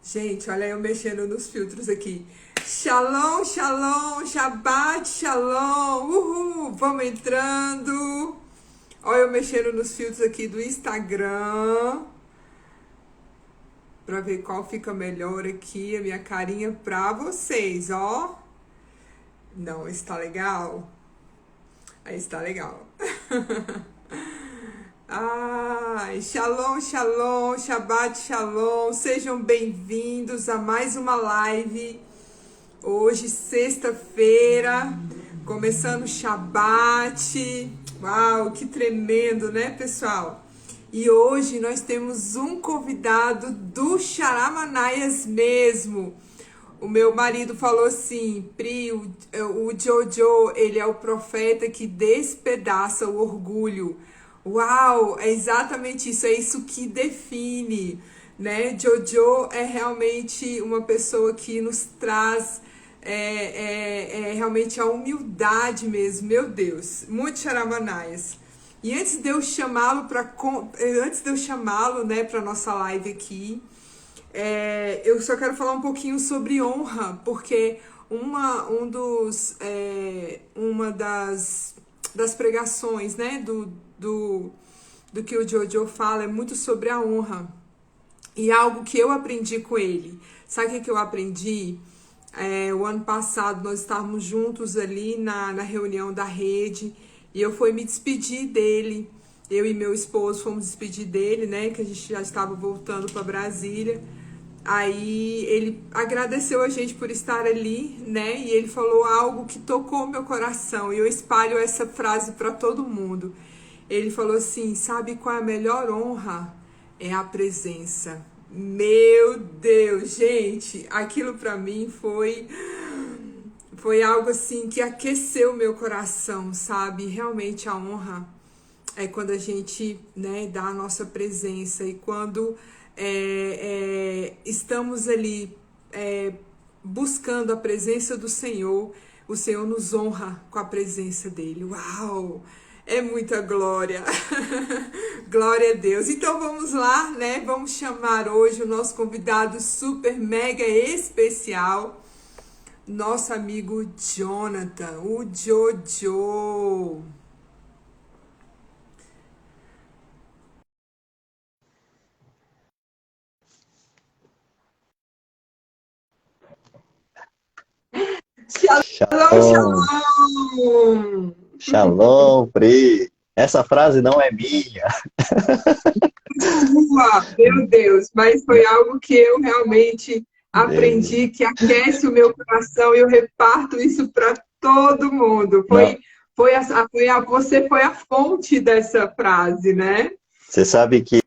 Gente, olha eu mexendo nos filtros aqui. Shalom, shalom, Shabbat, shalom. Uhul, vamos entrando. Olha eu mexendo nos filtros aqui do Instagram. Pra ver qual fica melhor aqui, a minha carinha pra vocês, ó. Não, está legal? Aí está legal. Ai, shalom, shalom, Shabbat, shalom. Sejam bem-vindos a mais uma live. Hoje, sexta-feira, começando o Shabbat. Uau, que tremendo, né, pessoal? E hoje nós temos um convidado do Charamanaias mesmo. O meu marido falou assim, Pri, o Jojo, ele é o profeta que despedaça o orgulho. Uau, é exatamente isso, é isso que define, né? Jojo é realmente uma pessoa que nos traz realmente a humildade mesmo, meu Deus, muito charamanaias. E antes de eu chamá-lo, né, para nossa live aqui, eu só quero falar um pouquinho sobre honra, porque uma das pregações, né, do que o Jojo fala é muito sobre a honra. E algo que eu aprendi com ele. Sabe o que eu aprendi? O ano passado nós estávamos juntos ali na reunião da rede e eu fui me despedir dele. Eu e meu esposo fomos despedir dele, né? Que a gente já estava voltando para Brasília. Aí ele agradeceu a gente por estar ali, né? E ele falou algo que tocou meu coração. E eu espalho essa frase para todo mundo. Ele falou assim: sabe qual é a melhor honra? É a presença. Meu Deus, gente, aquilo para mim foi algo assim que aqueceu meu coração, sabe? Realmente a honra é quando a gente, né, dá a nossa presença e quando estamos ali buscando a presença do Senhor, o Senhor nos honra com a presença dele. Uau! É muita glória. Glória a Deus. Então vamos lá, né? Vamos chamar hoje o nosso convidado super mega especial, nosso amigo Jonathan, o Jojo. Shalom, Shalom, shalom! shalom, Pri. Essa frase não é minha. Sua, meu Deus, mas foi algo que eu realmente É, aprendi, que aquece o meu coração e eu reparto isso para todo mundo. Não, Você foi a fonte dessa frase, né? você sabe que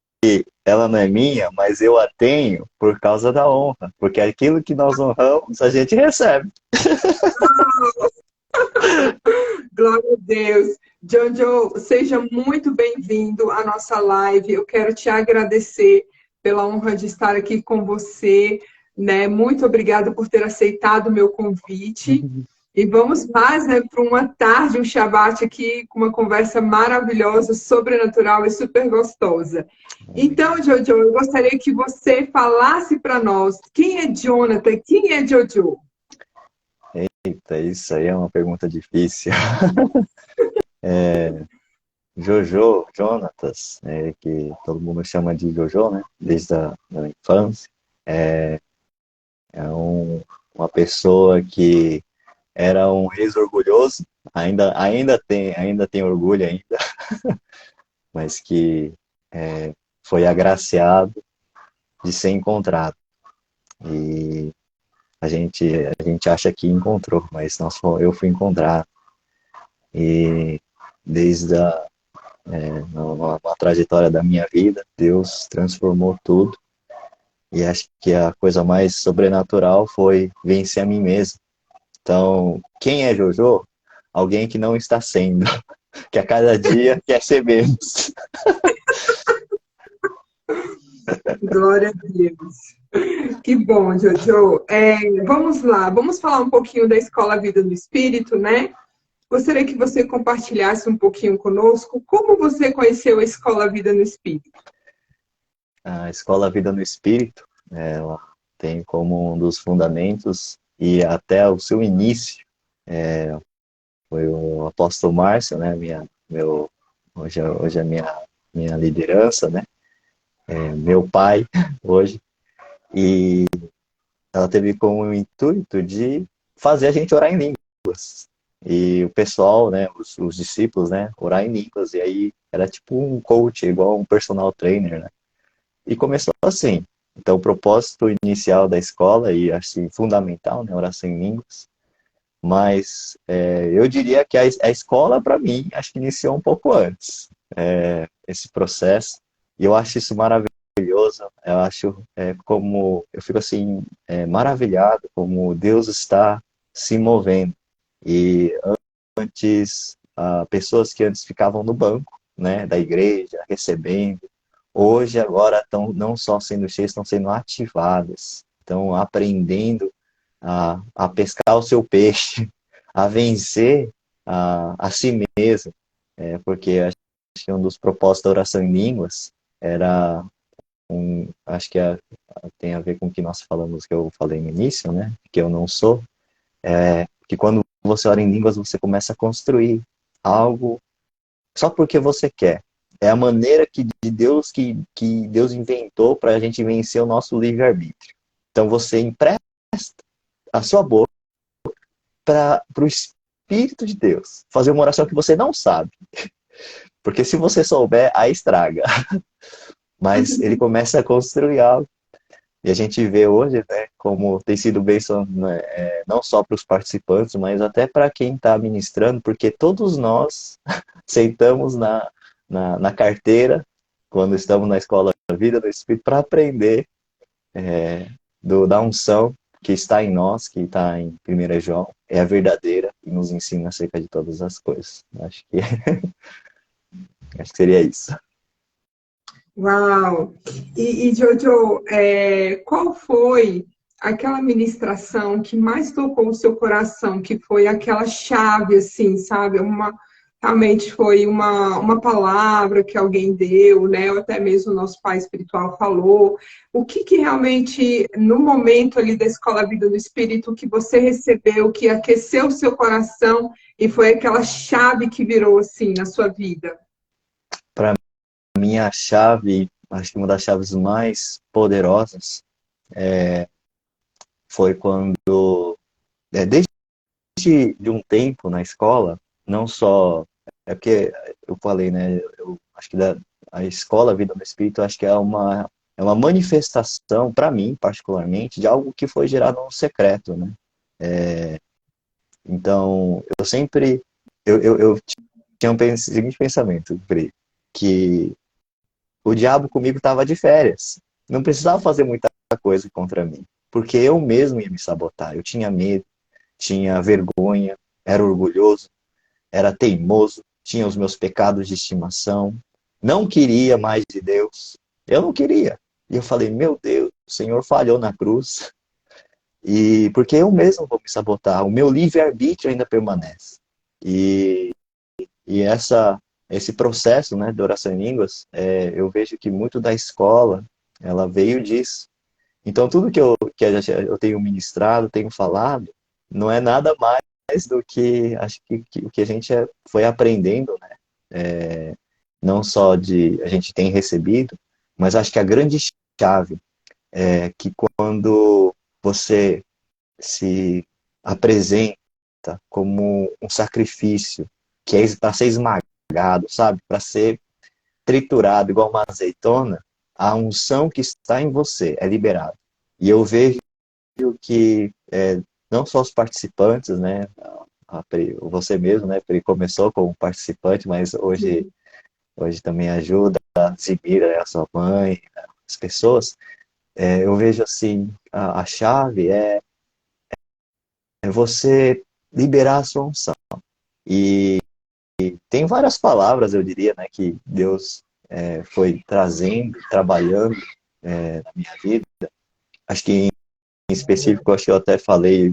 ela não é minha, mas eu a tenho por causa da honra, porque aquilo que nós honramos, a gente recebe. Glória a Deus. Jojo, seja muito bem-vindo à nossa live. Eu quero te agradecer pela honra de estar aqui com você, né? Muito obrigada por ter aceitado o meu convite. E vamos mais, né, para uma tarde, um Shabbat aqui, com uma conversa maravilhosa, sobrenatural e super gostosa. Então, Jojo, eu gostaria que você falasse para nós quem é Jonathan, quem é Jojo? Eita, isso aí é uma pergunta difícil. Jojo, Jonatas, que todo mundo chama de Jojo, né? Desde a da infância. É uma pessoa que era um ex-orgulhoso, ainda tem orgulho ainda, mas que foi agraciado de ser encontrado. E a gente acha que encontrou, mas eu fui encontrado. E desde uma trajetória da minha vida, Deus transformou tudo. E acho que a coisa mais sobrenatural foi vencer a mim mesmo. Então, quem é Jojo? Alguém que não está sendo, que a cada dia quer ser menos. Glória a Deus. Que bom, Jojo. Vamos lá, vamos falar um pouquinho da Escola Vida no Espírito, né? Gostaria que você compartilhasse um pouquinho conosco como você conheceu a Escola Vida no Espírito. A Escola Vida no Espírito, ela tem como um dos fundamentos e até o seu início foi o apóstolo Márcio, né? Hoje é minha liderança, né? Meu pai hoje. E ela teve como intuito de fazer a gente orar em línguas. E o pessoal, né, os discípulos, né, orar em línguas. E aí era tipo um coach, igual um personal trainer, né? E começou assim. Então, o propósito inicial da escola, e assim, fundamental, né, oração em línguas. Mas eu diria que a escola, para mim, acho que iniciou um pouco antes esse processo. E eu acho isso maravilhoso. Eu acho como eu fico assim maravilhado como Deus está se movendo. E antes, pessoas que antes ficavam no banco, né, da igreja, recebendo, hoje agora estão não só sendo cheias, estão sendo ativadas, estão aprendendo a pescar o seu peixe, a vencer a si mesmo, porque acho que um dos propósitos da oração em línguas era acho que tem a ver com o que nós falamos, que eu falei no início, né, que eu não sou, que quando você ora em línguas, você começa a construir algo só porque você quer. É a maneira de Deus que Deus inventou para a gente vencer o nosso livre-arbítrio. Então você empresta a sua boca para o Espírito de Deus fazer uma oração que você não sabe. Porque se você souber, aí estraga. Mas ele começa a construir algo. E a gente vê hoje, né, como tem sido bênção, né, não só para os participantes, mas até para quem está ministrando, porque todos nós sentamos na carteira, quando estamos na escola da vida do Espírito, para aprender da unção que está em nós, que está em 1 João, é a verdadeira e nos ensina acerca de todas as coisas. Acho que seria isso. Uau! E Jojo, qual foi aquela ministração que mais tocou o seu coração, que foi aquela chave, assim, sabe? Realmente foi uma palavra que alguém deu, né? Ou até mesmo o nosso pai espiritual falou. O que realmente, no momento ali da Escola Vida do Espírito, que você recebeu, que aqueceu o seu coração e foi aquela chave que virou, assim, na sua vida? Para minha chave, acho que uma das chaves mais poderosas foi quando, desde de um tempo na escola, não só, porque eu falei, né, eu acho que a escola Vida no Espírito, acho que é uma manifestação, para mim, particularmente, de algo que foi gerado no secreto, né? Então, eu sempre, eu tinha seguinte pensamento, Pri, que o diabo comigo estava de férias. Não precisava fazer muita coisa contra mim, porque eu mesmo ia me sabotar. Eu tinha medo, tinha vergonha, era orgulhoso, era teimoso, tinha os meus pecados de estimação, não queria mais de Deus. Eu não queria. E eu falei, meu Deus, o Senhor falhou na cruz. E porque eu mesmo vou me sabotar, o meu livre-arbítrio ainda permanece. E, esse processo, né, de oração em línguas, eu vejo que muito da escola, ela veio disso. Então, tudo que eu tenho ministrado, tenho falado, não é nada mais do que, acho que o que a gente foi aprendendo, né? Não só a gente tem recebido, mas acho que a grande chave é que quando você se apresenta como um sacrifício, que é para ser esmagado, sabe? Para ser triturado igual uma azeitona, a unção que está em você é liberada. E eu vejo que não só os participantes, né? Você mesmo, né? Ele começou como participante, mas hoje também ajuda a Zimira, né, a sua mãe, as pessoas. Eu vejo assim, a chave é você liberar a sua unção. E tem várias palavras, eu diria, né, que Deus foi trazendo, trabalhando na minha vida. Acho que em específico, acho que eu até falei,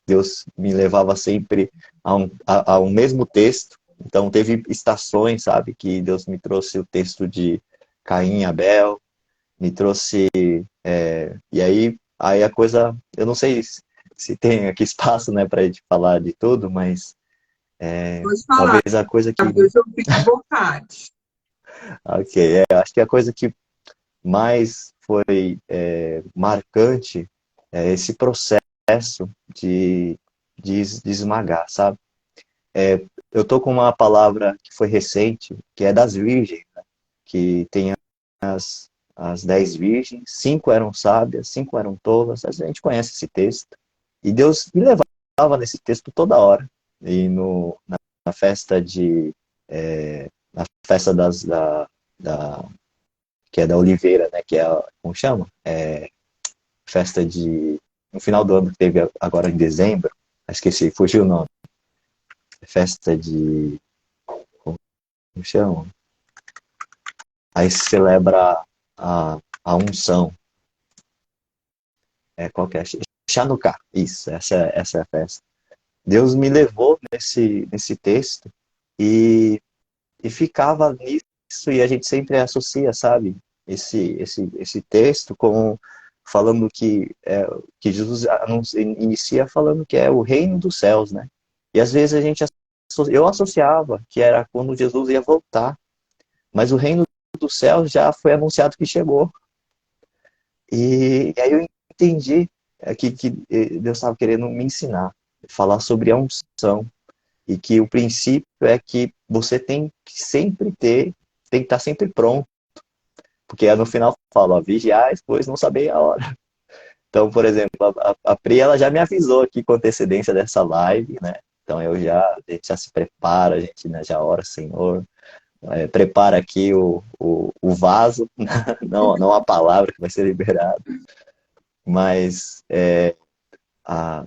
Deus me levava sempre a um mesmo texto. Então teve estações, sabe, que Deus me trouxe o texto de Caim e Abel, me trouxe, e aí Aí a coisa, eu não sei se tem aqui espaço, né, para gente falar de tudo, mas Pode falar, talvez a coisa que, Gabriel, eu fico à vontade. ok, acho que a coisa que mais foi marcante é esse processo de esmagar, sabe? Eu tô com uma palavra que foi recente, que é das virgens, né? Que tem as 10 virgens, 5 eram sábias, 5 eram tolas. A gente conhece esse texto. E Deus me levava nesse texto toda hora. E na festa na festa que é da Oliveira, né? Que é, como chama? Festa no final do ano que teve agora em dezembro. Esqueci, fugiu o nome. Festa como chama? Aí se celebra a unção. Qual que é? Chanukah. Isso, essa é a festa. Deus me levou nesse texto e, e ficava nisso, e a gente sempre associa, sabe, esse texto com falando que Jesus inicia falando que é o reino dos céus, né? E às vezes eu associava que era quando Jesus ia voltar, mas o reino dos céus já foi anunciado que chegou. E aí eu entendi que Deus estava querendo me ensinar, falar sobre a unção, e que o princípio é que você tem que estar sempre pronto, porque no final fala, ó, vigiais, pois não sabia a hora. Então, por exemplo, a Pri, ela já me avisou aqui com antecedência dessa live, né? Então a gente já se prepara, a gente, né, já ora, Senhor, prepara aqui o vaso, não a palavra que vai ser liberada, mas a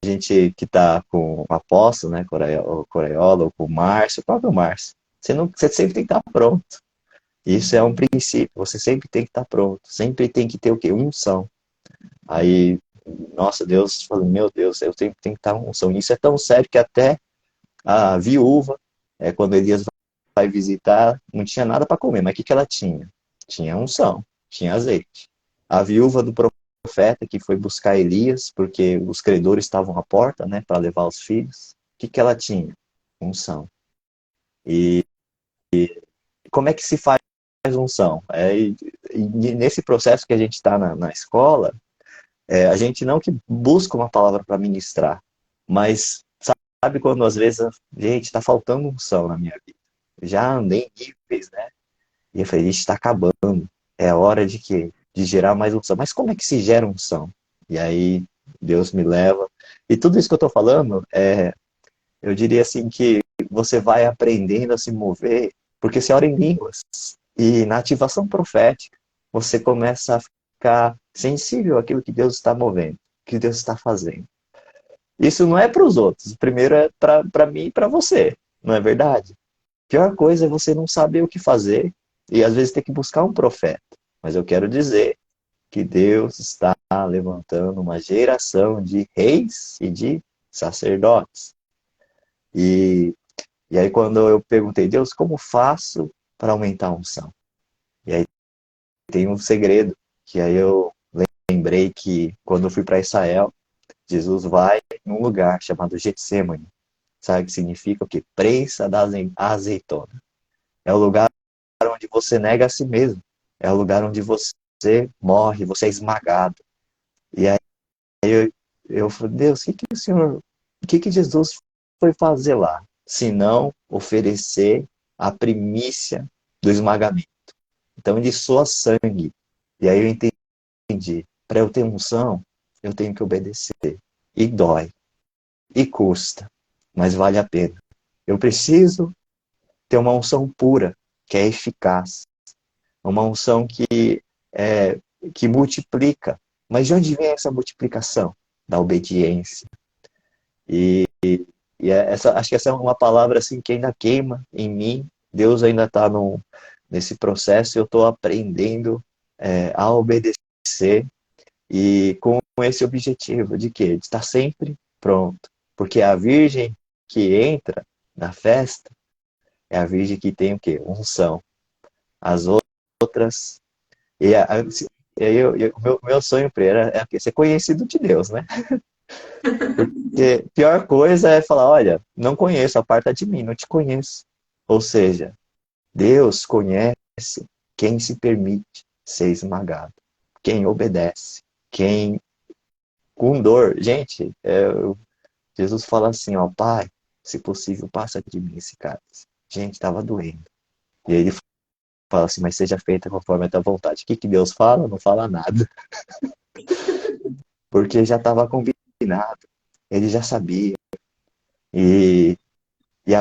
gente que está com o apóstolo, né, Coraiola, ou com o Márcio, o próprio Márcio, você sempre tem que estar pronto. Isso é um princípio, você sempre tem que estar pronto, sempre tem que ter o quê? Unção. Aí, nossa, Deus falou, meu Deus, eu tenho que estar unção. Isso é tão sério que até a viúva, quando Elias vai visitar, não tinha nada para comer, mas o que ela tinha? Tinha unção, tinha azeite. A viúva do profeta que foi buscar Elias, porque os credores estavam à porta, né, para levar os filhos, o que ela tinha? Unção. E como é que se faz unção? E nesse processo que a gente está na escola, a gente não que busca uma palavra para ministrar, mas sabe quando às vezes, gente, está faltando unção na minha vida. Já andei em níveis, né? E eu falei, gente, está acabando. É hora de quê? De gerar mais unção. Mas como é que se gera unção? E aí Deus me leva. E tudo isso que eu estou falando, eu diria assim que você vai aprendendo a se mover, porque você ora em línguas. E na ativação profética, você começa a ficar sensível àquilo que Deus está movendo, que Deus está fazendo. Isso não é para os outros. Primeiro é para mim e para você. Não é verdade? A pior coisa é você não saber o que fazer e às vezes ter que buscar um profeta. Mas eu quero dizer que Deus está levantando uma geração de reis e de sacerdotes. E, e aí quando eu perguntei, Deus, como faço para aumentar a unção? E aí tem um segredo, que aí eu lembrei que quando eu fui para Israel, Jesus vai num lugar chamado Getsêmani. Sabe o que significa o quê? Prensa da azeitona. É o lugar onde você nega a si mesmo. É o lugar onde você morre, você é esmagado. E aí eu falei, Deus, o que Jesus foi fazer lá? Se não oferecer a primícia do esmagamento. Então ele soa sangue. E aí eu entendi, para eu ter unção, eu tenho que obedecer. E dói. E custa. Mas vale a pena. Eu preciso ter uma unção pura, que é eficaz. Uma unção é, que multiplica. Mas de onde vem essa multiplicação? Da obediência. E, acho que essa é uma palavra assim, que ainda queima em mim. Deus ainda está nesse processo e eu estou aprendendo a obedecer e com esse objetivo de quê? De estar sempre pronto. Porque a virgem que entra na festa é a virgem que tem o quê? Unção. As outras. E meu sonho para ele era ser conhecido de Deus, né? Porque a pior coisa é falar, olha, não conheço, aparta de mim, não te conheço. Ou seja, Deus conhece quem se permite ser esmagado, quem obedece, quem com dor. Gente, Jesus fala assim, ó, Pai, se possível, passa de mim esse cálice. Gente, estava doendo. E ele fala assim, mas seja feita conforme a tua vontade. O que Deus fala? Não fala nada. Porque já estava combinado. Ele já sabia. E,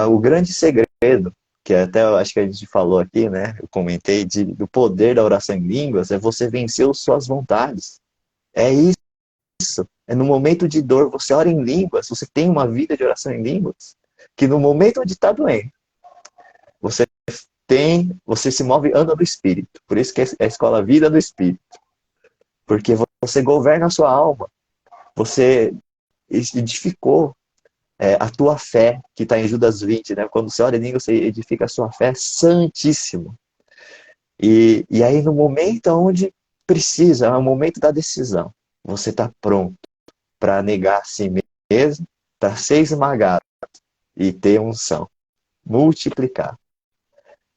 o grande segredo, que até eu acho que a gente falou aqui, né? Eu comentei do poder da oração em línguas, é você vencer as suas vontades. É isso. É no momento de dor, você ora em línguas, você tem uma vida de oração em línguas, que no momento onde está doendo, você você se move, anda no Espírito. Por isso que é a escola Vida do Espírito. Porque você governa a sua alma. Você edificou a tua fé, que está em Judas 20, né? Quando você ora em língua, você edifica a sua fé santíssimo. E aí, no momento onde precisa, é o momento da decisão, você está pronto para negar a si mesmo, para ser esmagado e ter unção, multiplicar.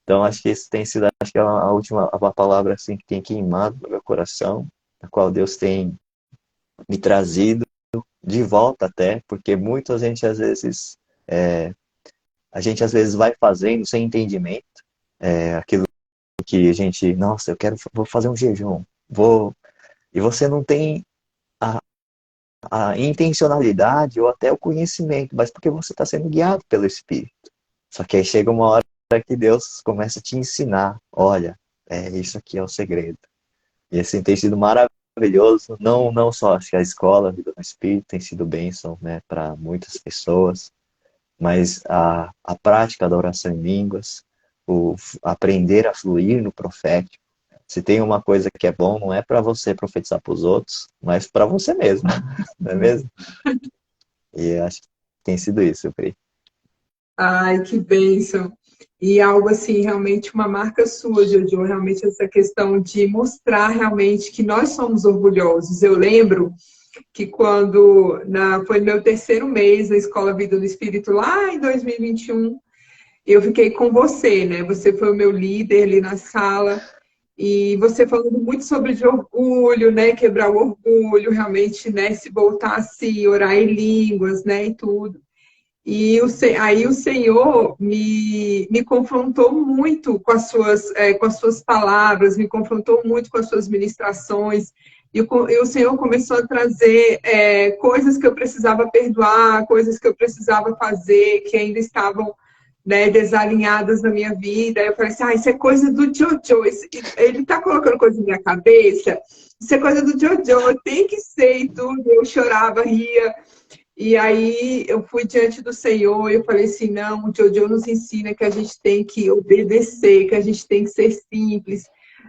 Então, acho que isso tem sido, acho que é a última a palavra assim, que tem queimado no meu coração, a qual Deus tem me trazido de volta até, porque muita gente às vezes vai fazendo sem entendimento, aquilo que a gente, nossa, vou fazer um jejum, e você não tem a, a intencionalidade ou até o conhecimento, mas porque você está sendo guiado pelo Espírito. Só que aí chega uma hora que Deus começa a te ensinar, olha, isso aqui é o segredo. E assim tem sido maravilhoso, não só acho que a escola, a Vida no Espírito tem sido bênção, né, para muitas pessoas, mas a prática da oração em línguas, o aprender a fluir no profético. Se tem uma coisa que é bom, não é para você profetizar para os outros, mas para você mesmo, não é mesmo? E acho que tem sido isso, Pri. Ai, que bênção. E algo assim, realmente uma marca sua, Jojo, realmente essa questão de mostrar realmente que nós somos orgulhosos. Eu lembro que foi meu terceiro mês na Escola Vida do Espírito, lá em 2021, eu fiquei com você, né? Você foi o meu líder ali na sala, e você falando muito sobre de orgulho, né? Quebrar o orgulho, realmente, né? Se voltar a se orar em línguas, né? E tudo. Aí o Senhor me confrontou muito com as suas palavras, me confrontou muito com as suas ministrações. E o Senhor começou a trazer coisas que eu precisava perdoar, coisas que eu precisava fazer, que ainda estavam, né, desalinhadas na minha vida. Eu falei assim, isso é coisa do Jojo. Ele está colocando coisa na minha cabeça. Isso é coisa do Jojo, tem que ser e tudo. Eu chorava, ria. E aí eu fui diante do Senhor e eu falei assim, não, o Jojo nos ensina que a gente tem que obedecer, que a gente tem que ser simples,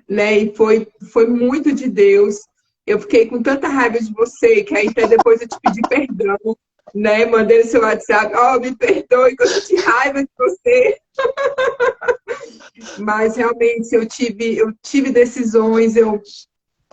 né? E foi muito de Deus. Eu fiquei com tanta raiva de você, que aí até depois eu te pedi perdão, né? Mandei no seu WhatsApp, me perdoe que eu senti raiva de você. Mas realmente eu tive decisões, eu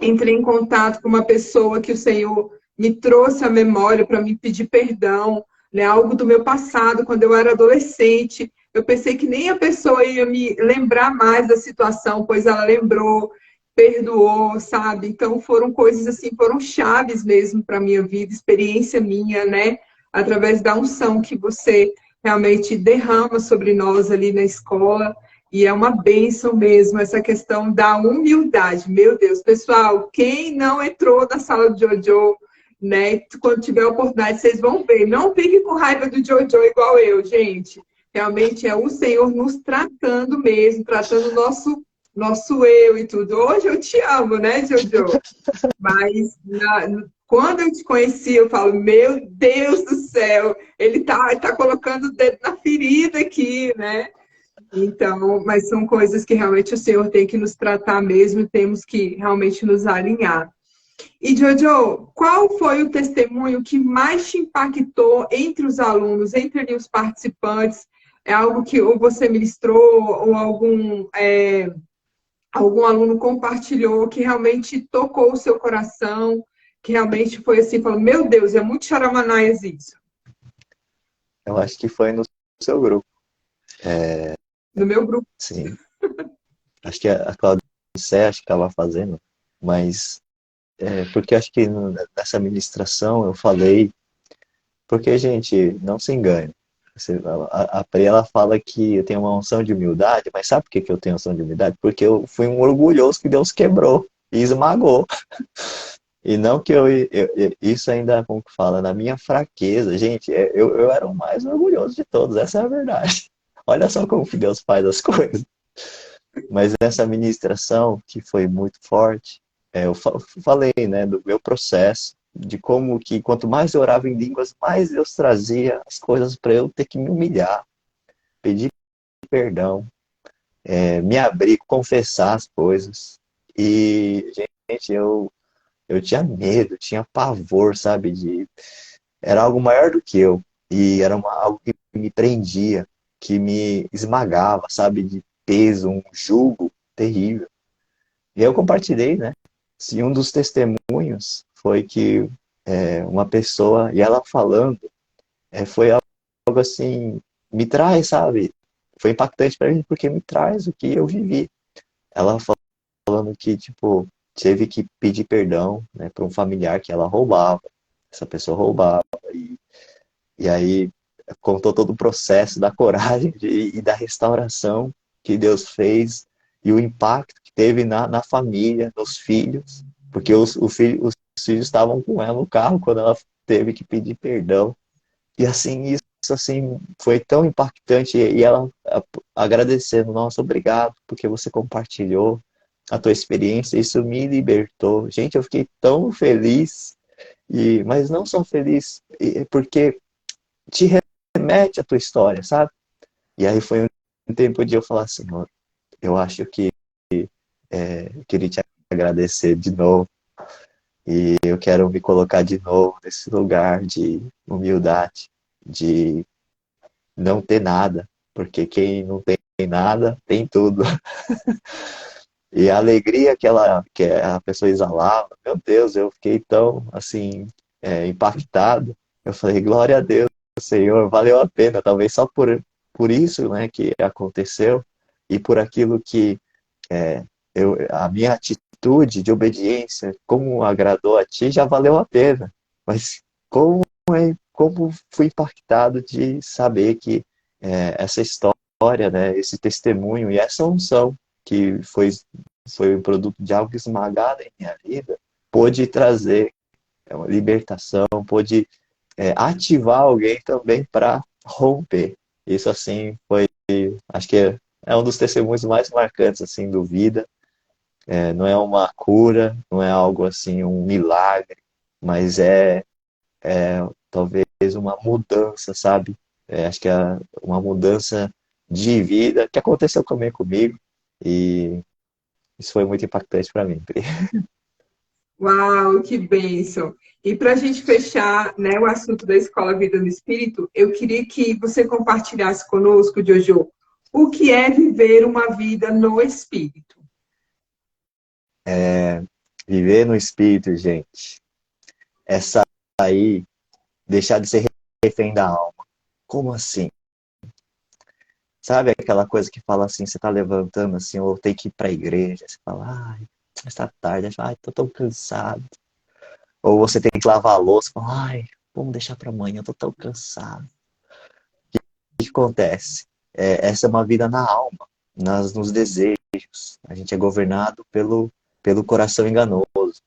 entrei em contato com uma pessoa que o Senhor me trouxe à memória para me pedir perdão, né? Algo do meu passado, quando eu era adolescente. Eu pensei que nem a pessoa ia me lembrar mais da situação, pois ela lembrou, perdoou, sabe? Então foram coisas assim, foram chaves mesmo para a minha vida, experiência minha, né? Através da unção que você realmente derrama sobre nós ali na escola. E é uma bênção mesmo essa questão da humildade. Meu Deus, pessoal, quem não entrou na sala de Jojo, né? Quando tiver a oportunidade, vocês vão ver. Não fique com raiva do Jojo igual eu, gente. Realmente é o Senhor nos tratando mesmo, tratando o nosso eu e tudo. Hoje eu te amo, né, Jojo? Mas quando eu te conheci, eu falo, meu Deus do céu, ele tá colocando o dedo na ferida aqui, né? Então, mas são coisas que realmente o Senhor tem que nos tratar mesmo, temos que realmente nos alinhar. E, Jojo, qual foi o testemunho que mais te impactou entre os alunos, entre os participantes? É algo que ou você ministrou, ou algum aluno compartilhou que realmente tocou o seu coração, que realmente foi assim, falou, meu Deus, é muito Charamanaias isso. Eu acho que foi no seu grupo. No meu grupo. Sim. Acho que a Claudia acho que estava fazendo, mas porque acho que nessa ministração eu falei, porque, gente, não se engane. A Pri, ela fala que eu tenho uma unção de humildade, mas sabe por que que eu tenho unção de humildade? Porque eu fui um orgulhoso que Deus quebrou e esmagou. E não que isso ainda, como que fala, na minha fraqueza. Gente, eu era o mais orgulhoso de todos, essa é a verdade. Olha só como que Deus faz as coisas. Mas nessa ministração, que foi muito forte, eu falei, né, do meu processo, de como que quanto mais eu orava em línguas, mais Deus trazia as coisas para eu ter que me humilhar, pedir perdão, me abrir, confessar as coisas. E, gente, eu tinha medo, tinha pavor, sabe, era algo maior do que eu. E era algo que me prendia, que me esmagava, sabe, de peso, um jugo terrível. E eu compartilhei, né? E um dos testemunhos foi que uma pessoa, e ela falando, foi algo assim, me traz, sabe? Foi impactante para mim porque me traz o que eu vivi. Ela falando que, tipo, teve que pedir perdão, né, para um familiar que ela roubava. Essa pessoa roubava. E aí contou todo o processo da coragem e da restauração que Deus fez e o impacto que teve na família, nos filhos, porque os filhos estavam com ela no carro quando ela teve que pedir perdão. E assim, isso assim, foi tão impactante e ela agradecendo, nossa, obrigado, porque você compartilhou a tua experiência, isso me libertou. Gente, eu fiquei tão feliz, mas não só feliz, porque te remete à tua história, sabe? E aí foi um tempo de eu falar assim, ó, eu acho que eu queria te agradecer de novo e eu quero me colocar de novo nesse lugar de humildade, de não ter nada, porque quem não tem nada tem tudo. E a alegria que a pessoa exalava, meu Deus, eu fiquei tão assim impactado. Eu falei, glória a Deus, Senhor, valeu a pena, talvez só por isso, né, que aconteceu e por aquilo que a minha atitude de obediência, como agradou a ti, já valeu a pena. Mas como fui impactado de saber que essa história, né, esse testemunho e essa unção que foi o produto de algo esmagado em minha vida, pôde trazer uma libertação, pôde ativar alguém também para romper. Isso assim foi, acho que é um dos testemunhos mais marcantes assim do vida. Não é uma cura, não é algo assim um milagre, mas talvez uma mudança, sabe? Acho que é uma mudança de vida que aconteceu também comigo e isso foi muito impactante para mim, Pri. Uau, que bênção! E para a gente fechar, né, o assunto da Escola Vida no Espírito, eu queria que você compartilhasse conosco, Jojo, o que é viver uma vida no Espírito. Viver no espírito, gente, é sair, deixar de ser refém da alma. Como assim? Sabe aquela coisa que fala assim, você tá levantando assim, ou tem que ir pra igreja, você fala, ai, está tarde, ai, tô tão cansado. Ou você tem que lavar a louça, fala, ai, vamos deixar pra amanhã, eu tô tão cansado. O que acontece? Essa é uma vida na alma, nos desejos. A gente é governado pelo coração enganoso.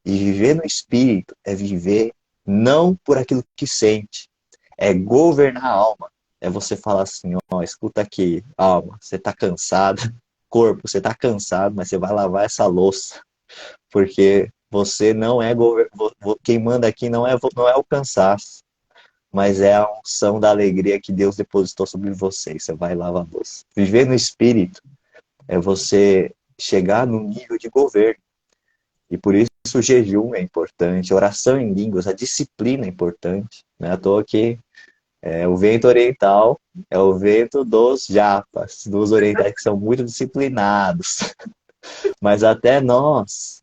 E viver no espírito é viver não por aquilo que sente, é governar a alma. É você falar assim, ó, escuta aqui, alma, você tá cansado, corpo, você tá cansado, mas você vai lavar essa louça, porque você não é quem manda aqui não é o cansaço, mas é a unção da alegria que Deus depositou sobre você. E você vai lavar a louça. Viver no espírito é você chegar no nível de governo. E por isso o jejum é importante, oração em línguas, a disciplina é importante. Não é à toa que o vento oriental é o vento dos japas, dos orientais que são muito disciplinados. Mas até nós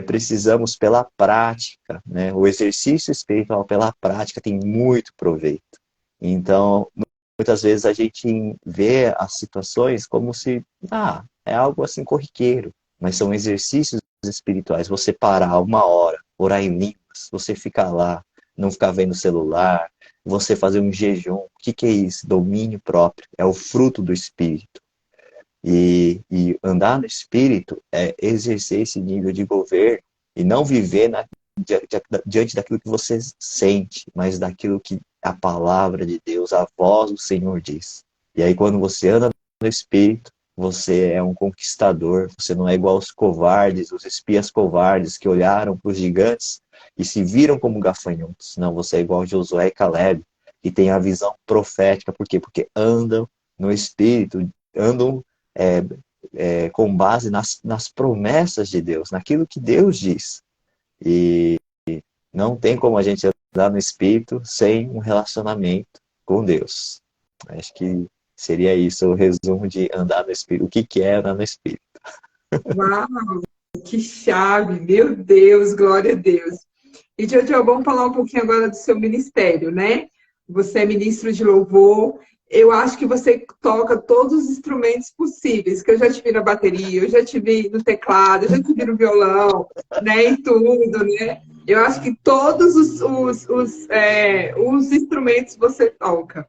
precisamos pela prática, né? O exercício espiritual pela prática tem muito proveito. Então, muitas vezes a gente vê as situações como se, é algo assim corriqueiro, mas são exercícios espirituais. Você parar uma hora, orar em línguas, você ficar lá, não ficar vendo celular, você fazer um jejum. O que que é isso? Domínio próprio. É o fruto do Espírito. E andar no Espírito é exercer esse nível de governo e não viver diante daquilo que você sente, mas daquilo que a palavra de Deus, a voz do Senhor diz. E aí quando você anda no Espírito, você é um conquistador, você não é igual aos covardes, os espias covardes que olharam para os gigantes e se viram como gafanhotos. Não, você é igual a Josué e Caleb, que tem a visão profética. Por quê? Porque andam no Espírito, andam é, com base nas promessas de Deus, naquilo que Deus diz. E não tem como a gente andar no Espírito sem um relacionamento com Deus. Acho que seria isso o resumo de andar no Espírito. O que que é andar no Espírito? Uau, que chave! Meu Deus, glória a Deus. E, Jojo, vamos falar um pouquinho agora do seu ministério, né? Você é ministro de louvor. Eu acho que você toca todos os instrumentos possíveis, que eu já te vi na bateria, eu já te vi no teclado, eu já te vi no violão, né? Em tudo, né? Eu acho que todos os instrumentos você toca.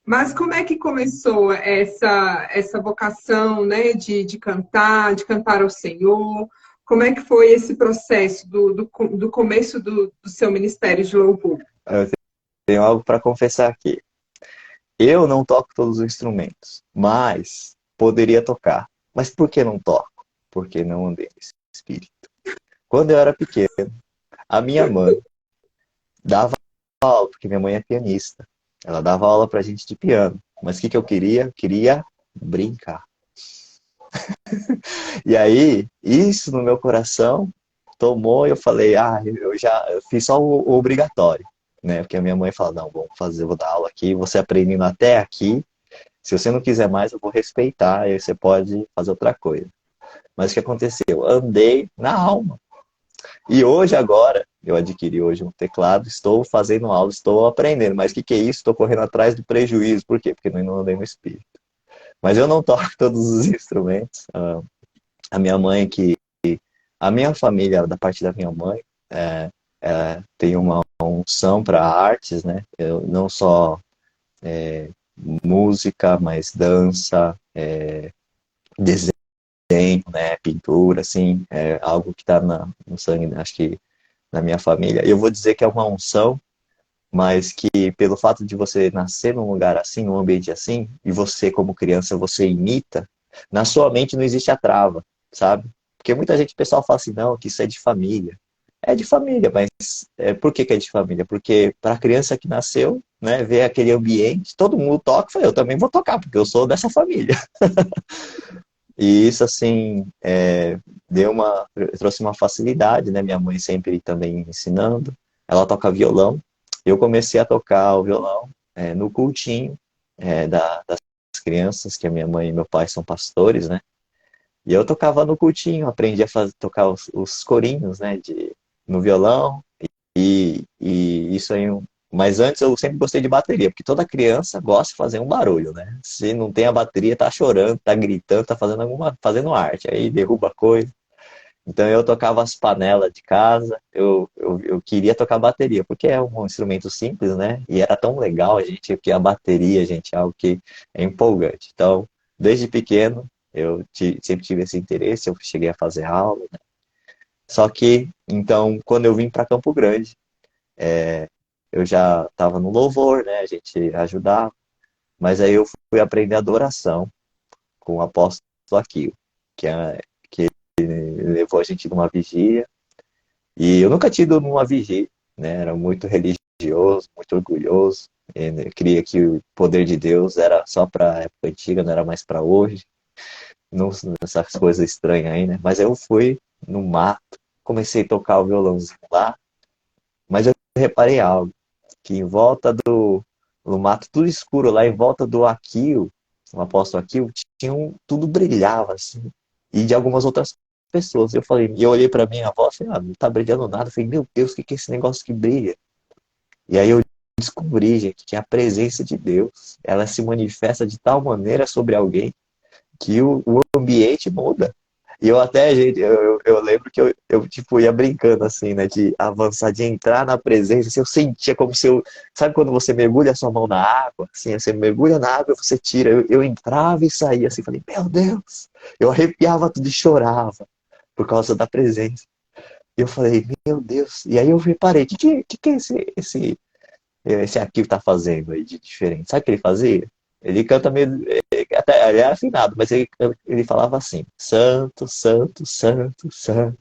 Mas como é que começou essa vocação, né, de cantar ao Senhor? Como é que foi esse processo do começo do seu ministério de louvor? Eu tenho algo para confessar aqui. Eu não toco todos os instrumentos, mas poderia tocar. Mas por que não toco? Porque não andei nesse espírito. Quando eu era pequeno, a minha mãe dava aula, porque minha mãe é pianista. Ela dava aula pra gente de piano. Mas o que que eu queria? Eu queria brincar. E aí, isso no meu coração tomou e eu falei, eu fiz só o obrigatório, né? Porque a minha mãe fala, não, vamos fazer, vou dar aula aqui, você aprendendo até aqui, se você não quiser mais, eu vou respeitar, aí você pode fazer outra coisa. Mas o que aconteceu? Andei na alma. E hoje, agora, eu adquiri hoje um teclado, estou fazendo aula, estou aprendendo. Mas o que que é isso? Estou correndo atrás do prejuízo. Por quê? Porque eu não andei no espírito. Mas eu não toco todos os instrumentos. A minha mãe que... A minha família, da parte da minha mãe, tem uma unção para artes, né? Eu não só música, mas dança, desenho, né? Pintura, assim, é algo que está no sangue, acho que na minha família. E eu vou dizer que é uma unção, mas que pelo fato de você nascer num lugar assim, num ambiente assim, e você como criança, você imita, na sua mente não existe a trava, sabe? Porque muita gente, o pessoal fala assim, não, que isso é de família. É de família, mas por que que é de família? Porque para a criança que nasceu, né, ver aquele ambiente, todo mundo toca, eu falei, eu também vou tocar, porque eu sou dessa família. E isso, assim, trouxe uma facilidade, né? Minha mãe sempre também ensinando. Ela toca violão. Eu comecei a tocar o violão no cultinho das crianças, que a minha mãe e meu pai são pastores, né? E eu tocava no cultinho, aprendi a tocar os corinhos, né? No violão. E isso aí. Mas antes eu sempre gostei de bateria, porque toda criança gosta de fazer um barulho, né? Se não tem a bateria, tá chorando, tá gritando, tá fazendo arte, aí derruba coisa. Então eu tocava as panelas de casa, eu queria tocar bateria, porque é um instrumento simples, né? E era tão legal, que a bateria, gente, é algo que é empolgante. Então, desde pequeno, sempre tive esse interesse, eu cheguei a fazer aula, né? Só que, então, quando eu vim para Campo Grande, eu já estava no louvor, né? A gente ajudava, mas aí eu fui aprender adoração com o apóstolo Aquilo, que levou a gente numa vigília. E eu nunca tinha ido numa vigília, né? Era muito religioso, muito orgulhoso. Eu creia que o poder de Deus era só para a época antiga, não era mais para hoje. Não, essas coisas estranhas aí, né? Mas eu fui no mato, comecei a tocar o violãozinho lá, mas eu reparei algo, que em volta no mato tudo escuro, lá em volta do Aquil, o apóstolo Aquil, tudo brilhava assim. E de algumas outras pessoas. Eu falei, e eu olhei pra minha avó, falei, não tá brilhando nada. Eu falei, meu Deus, o que que é esse negócio que brilha? E aí eu descobri, gente, que a presença de Deus, ela se manifesta de tal maneira sobre alguém que o ambiente muda. E eu até, gente, eu lembro que tipo, ia brincando, assim, né, de avançar, de entrar na presença, assim, eu sentia como se eu, sabe quando você mergulha a sua mão na água, assim, você mergulha na água, você tira, eu entrava e saía, assim, falei, meu Deus, eu arrepiava tudo e chorava, por causa da presença. E eu falei, meu Deus, e aí eu reparei, o que é esse aqui tá fazendo aí de diferente? Sabe o que ele fazia? Ele canta meio. Até, ele é afinado, mas ele falava assim: Santo, Santo, Santo, Santo,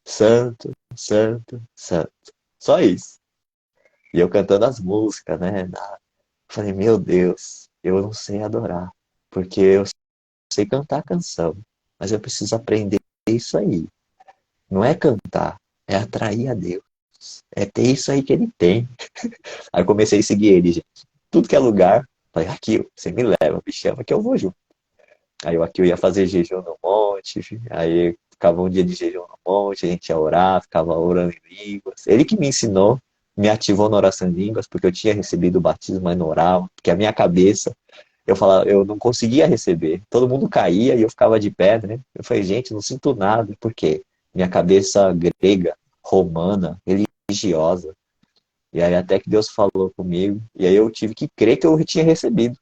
Santo, Santo, Santo. Só isso. E eu cantando as músicas, né? Falei, meu Deus, eu não sei adorar. Porque eu sei cantar canção, mas eu preciso aprender isso aí. Não é cantar, é atrair a Deus. É ter isso aí que ele tem. Aí eu comecei a seguir ele, gente. Tudo que é lugar, falei, aqui, você me leva, me chama que eu vou junto. Aí eu aqui eu ia fazer jejum no monte, aí ficava um dia de jejum no monte, a gente ia orar, ficava orando em línguas. Ele que me ensinou, me ativou na oração em línguas, porque eu tinha recebido o batismo, mas não orava, porque a minha cabeça, eu falava, eu não conseguia receber. Todo mundo caía e eu ficava de pé, né? Eu falei, gente, não sinto nada, por quê? Minha cabeça grega, romana, religiosa. E aí até que Deus falou comigo, e aí eu tive que crer que eu tinha recebido.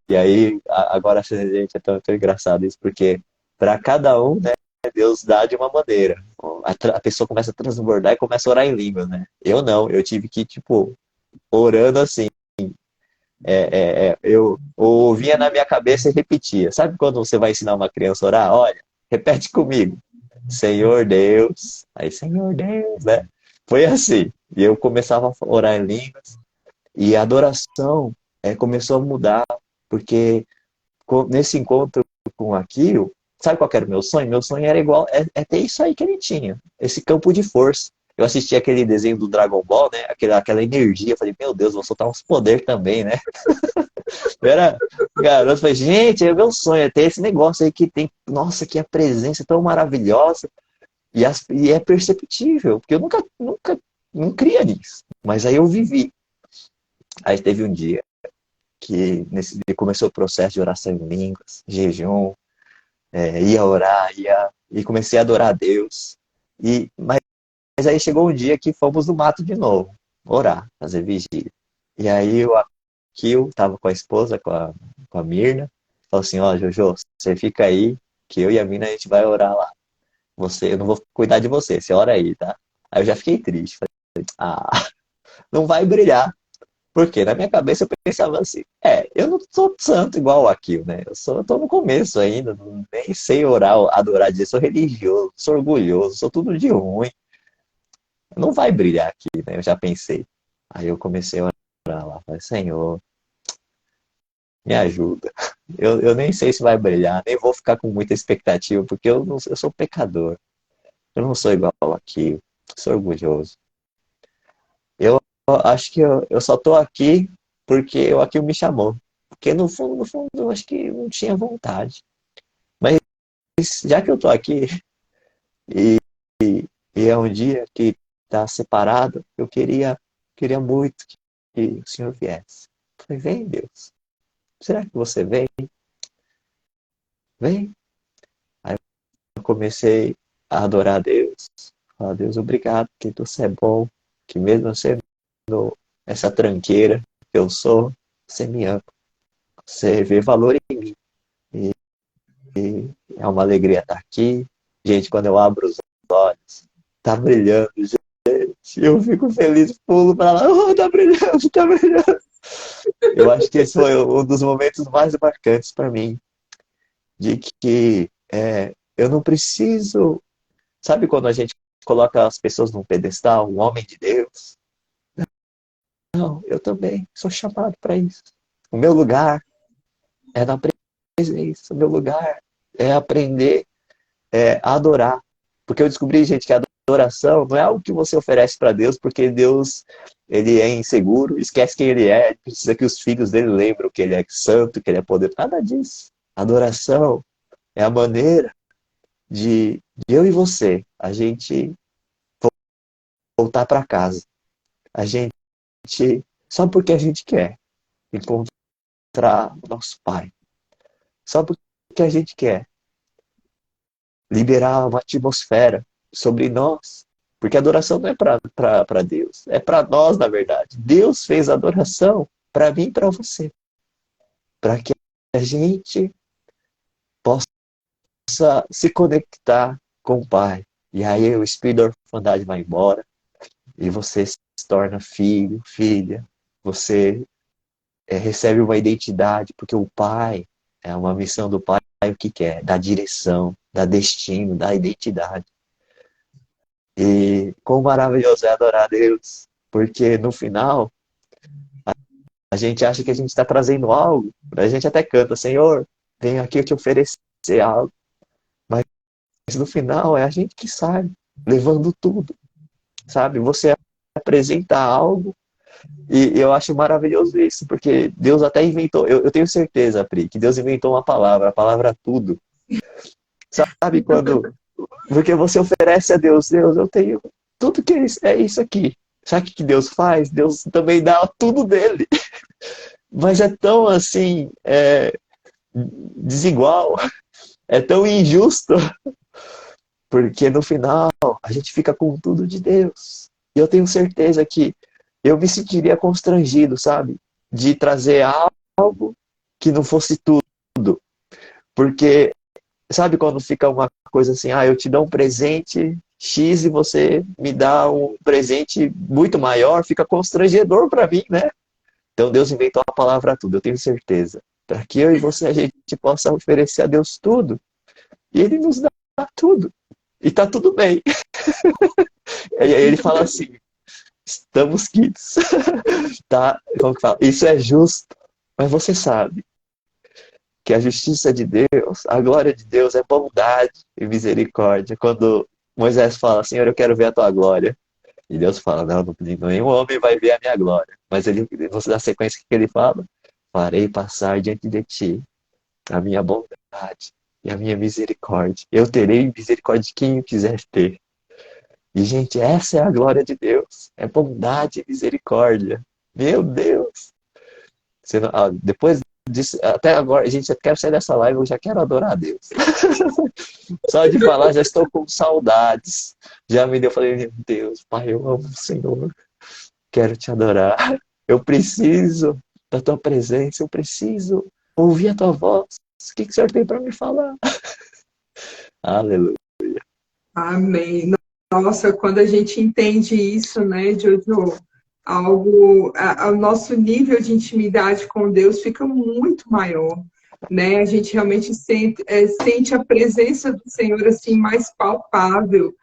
E aí, agora, gente, é tão engraçado isso, porque para cada um, né, Deus dá de uma maneira. A pessoa começa a transbordar e começa a orar em línguas, né? Eu não, eu tive que, tipo, orando assim. Eu ouvia na minha cabeça e repetia. Sabe quando você vai ensinar uma criança a orar? Olha, repete comigo. Senhor Deus. Aí, Senhor Deus, né? Foi assim. E eu começava a orar em línguas. E a adoração começou a mudar, porque nesse encontro com aquilo, sabe qual era o meu sonho? Meu sonho era igual, é ter isso aí que ele tinha, esse campo de força. Eu assisti aquele desenho do Dragon Ball, né? Aquela energia. Eu falei, meu Deus, vou soltar uns poderes também, né? Eu era garoto, falei, gente, é meu sonho, é ter esse negócio aí que tem, nossa, que a presença é tão maravilhosa. E é perceptível, porque eu nunca, não cria nisso. Mas aí eu vivi. Aí teve um dia que nesse dia começou o processo de oração em línguas, jejum, ia orar, e comecei a adorar a Deus. Mas aí chegou um dia que fomos no mato de novo, orar, fazer vigília. E aí o Akil estava com a esposa, com a Mirna, falou assim, ó, Jojo, você fica aí, que eu e a Mirna a gente vai orar lá. Eu não vou cuidar de você, você ora aí, tá? Aí eu já fiquei triste, falei, não vai brilhar. Porque na minha cabeça eu pensava assim, eu não sou santo igual o Akil, né? Eu tô no começo ainda, nem sei orar, adorar Deus, sou religioso, sou orgulhoso, sou tudo de ruim. Não vai brilhar aqui, né? Eu já pensei. Aí eu comecei a orar lá, falei, Senhor, me ajuda. Eu nem sei se vai brilhar, nem vou ficar com muita expectativa, porque eu sou pecador. Eu não sou igual ao Akil, sou orgulhoso. Eu acho que eu só tô aqui porque o Akil me chamou. Porque no fundo, eu acho que não tinha vontade. Mas já que eu tô aqui e, e é um dia que tá separado, eu queria muito que o Senhor viesse. Eu falei, vem, Deus. Será que você vem? Vem. Aí eu comecei a adorar a Deus. Falar, Deus, obrigado, que você é bom, que mesmo sendo essa tranqueira que eu sou, você me ama. Você vê valor em mim. E é uma alegria estar aqui. Gente, quando eu abro os olhos, tá brilhando, gente. Eu fico feliz, pulo pra lá, oh, tá brilhando, tá brilhando. Eu acho que esse foi um dos momentos mais marcantes para mim, de que eu não preciso. Sabe quando a gente coloca as pessoas num pedestal, um homem de Deus? Não, eu também sou chamado para isso. O meu lugar é na presença, o meu lugar é aprender a adorar. Porque eu descobri, gente, que a adoração não é algo que você oferece para Deus, porque Deus, ele é inseguro, esquece quem ele é, precisa que os filhos dele lembrem que ele é santo, que ele é poderoso. Nada disso. A adoração é a maneira de eu e você, a gente voltar para casa. A gente, só porque a gente quer encontrar o nosso Pai. Só porque a gente quer liberar uma atmosfera sobre nós. Porque a adoração não é para Deus, é para nós, na verdade. Deus fez a adoração para mim e para você. Para que a gente possa se conectar com o Pai. E aí o espírito da orfandade vai embora e você se torna filho, filha. Você recebe uma identidade, porque o Pai, é uma missão do Pai, o que quer? Dá direção, dá destino, dá identidade. E quão maravilhoso é adorar a Deus, porque no final a gente acha que a gente está trazendo algo, a gente até canta, Senhor, venho aqui te oferecer algo, mas no final é a gente que sai, levando tudo, sabe? Você apresenta algo, e eu acho maravilhoso isso, porque Deus até inventou, eu tenho certeza, Pri, que Deus inventou uma palavra, a palavra tudo. Sabe quando. Porque você oferece a Deus, Deus, eu tenho tudo que é isso aqui. Sabe o que Deus faz? Deus também dá tudo dele. Mas é tão assim, desigual, é tão injusto, porque no final a gente fica com tudo de Deus. E eu tenho certeza que eu me sentiria constrangido, sabe? De trazer algo que não fosse tudo. Porque, sabe quando fica uma coisa assim, eu te dou um presente X e você me dá um presente muito maior, fica constrangedor para mim, né? Então Deus inventou a palavra tudo, eu tenho certeza. Para que eu e você a gente possa oferecer a Deus tudo. E Ele nos dá tudo. E tá tudo bem. E aí ele fala assim, estamos quites. Tá? Como que fala? Isso é justo. Mas você sabe que a justiça de Deus, a glória de Deus é bondade e misericórdia. Quando Moisés fala, Senhor, eu quero ver a tua glória. E Deus fala, não, nenhum homem vai ver a minha glória. Mas ele, na sequência que ele fala, farei passar diante de ti a minha bondade e a minha misericórdia. Eu terei misericórdia de quem eu quiser ter. E, gente, essa é a glória de Deus. É bondade e misericórdia. Meu Deus! Você não, depois disso, até agora, gente, eu quero sair dessa live, eu já quero adorar a Deus. Só de falar, já estou com saudades. Já me deu, falei, meu Deus, Pai, eu amo o Senhor. Quero te adorar. Eu preciso da tua presença, eu preciso ouvir a tua voz. O que o Senhor tem para me falar? Aleluia. Amém. Nossa, quando a gente entende isso, né, Jojo, o nosso nível de intimidade com Deus fica muito maior, né? A gente realmente sente a presença do Senhor assim mais palpável.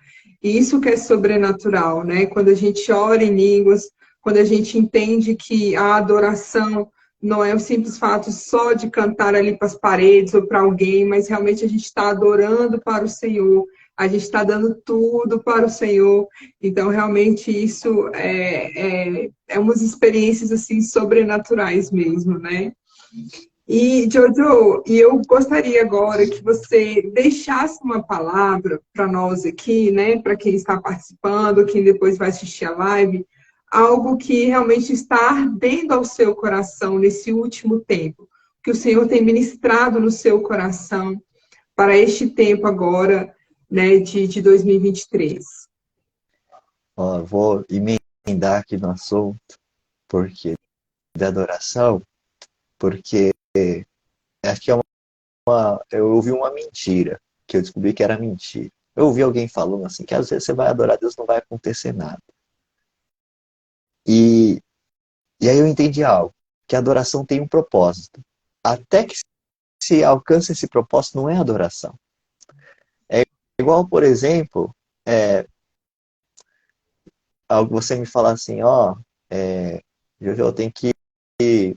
E isso que é sobrenatural, né? Quando a gente ora em línguas, quando a gente entende que a adoração não é o simples fato só de cantar ali para as paredes ou para alguém, mas realmente a gente está adorando para o Senhor, a gente está dando tudo para o Senhor. Então, realmente, isso é umas experiências assim sobrenaturais mesmo, né? E, Jojo, eu gostaria agora que você deixasse uma palavra para nós aqui, né? Para quem está participando, quem depois vai assistir a live, algo que realmente está ardendo ao seu coração nesse último tempo, que o Senhor tem ministrado no seu coração para este tempo agora, né, de 2023. Ó, vou emendar aqui no assunto, porque da adoração, porque acho que eu ouvi uma mentira, que eu descobri que era mentira. Eu ouvi alguém falando assim, que às vezes você vai adorar Deus, não vai acontecer nada. E, e aí eu entendi algo, que a adoração tem um propósito. Até que se alcança esse propósito, não é adoração. É igual, por exemplo, você me falar assim, eu tenho que,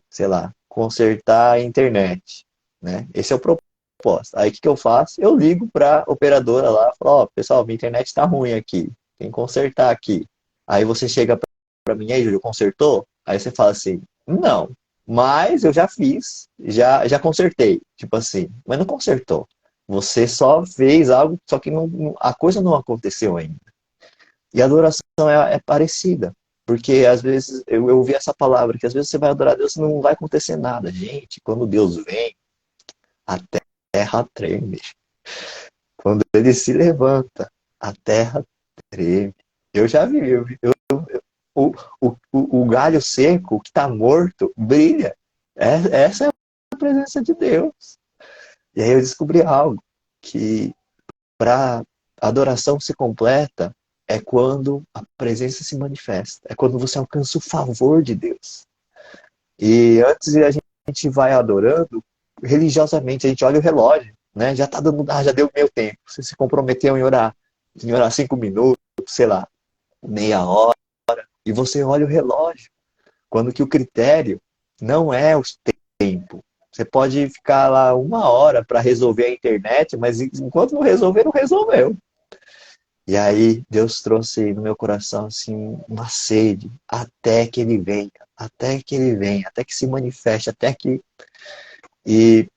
sei lá, consertar a internet, né? Esse é o propósito. Aí o que eu faço? Eu ligo para a operadora lá, falo, pessoal, minha internet está ruim aqui, tem que consertar aqui. Aí você chega para mim, aí, Júlio, consertou? Aí você fala assim, não, mas eu já fiz, já consertei, tipo assim, mas não consertou. Você só fez algo, só que a coisa não aconteceu ainda. E a adoração é parecida. Porque às vezes eu ouvi essa palavra, que às vezes você vai adorar a Deus e não vai acontecer nada. Gente, quando Deus vem, a terra treme. Quando ele se levanta, a terra treme. Eu já vi, o, o galho seco que está morto brilha. Essa é a presença de Deus. E aí eu descobri algo, que para a adoração se completa é quando a presença se manifesta, é quando você alcança o favor de Deus. E antes a gente vai adorando religiosamente, a gente olha o relógio, né? Já tá dando, já deu meu tempo. Você se comprometeu em orar 5 minutos, sei lá, meia hora, e você olha o relógio. Quando que o critério não é o tempo. Você pode ficar lá 1 hora para resolver a internet, mas enquanto não resolver, não resolveu. E aí Deus trouxe no meu coração assim uma sede até que ele venha, até que ele venha, até que se manifeste, até que e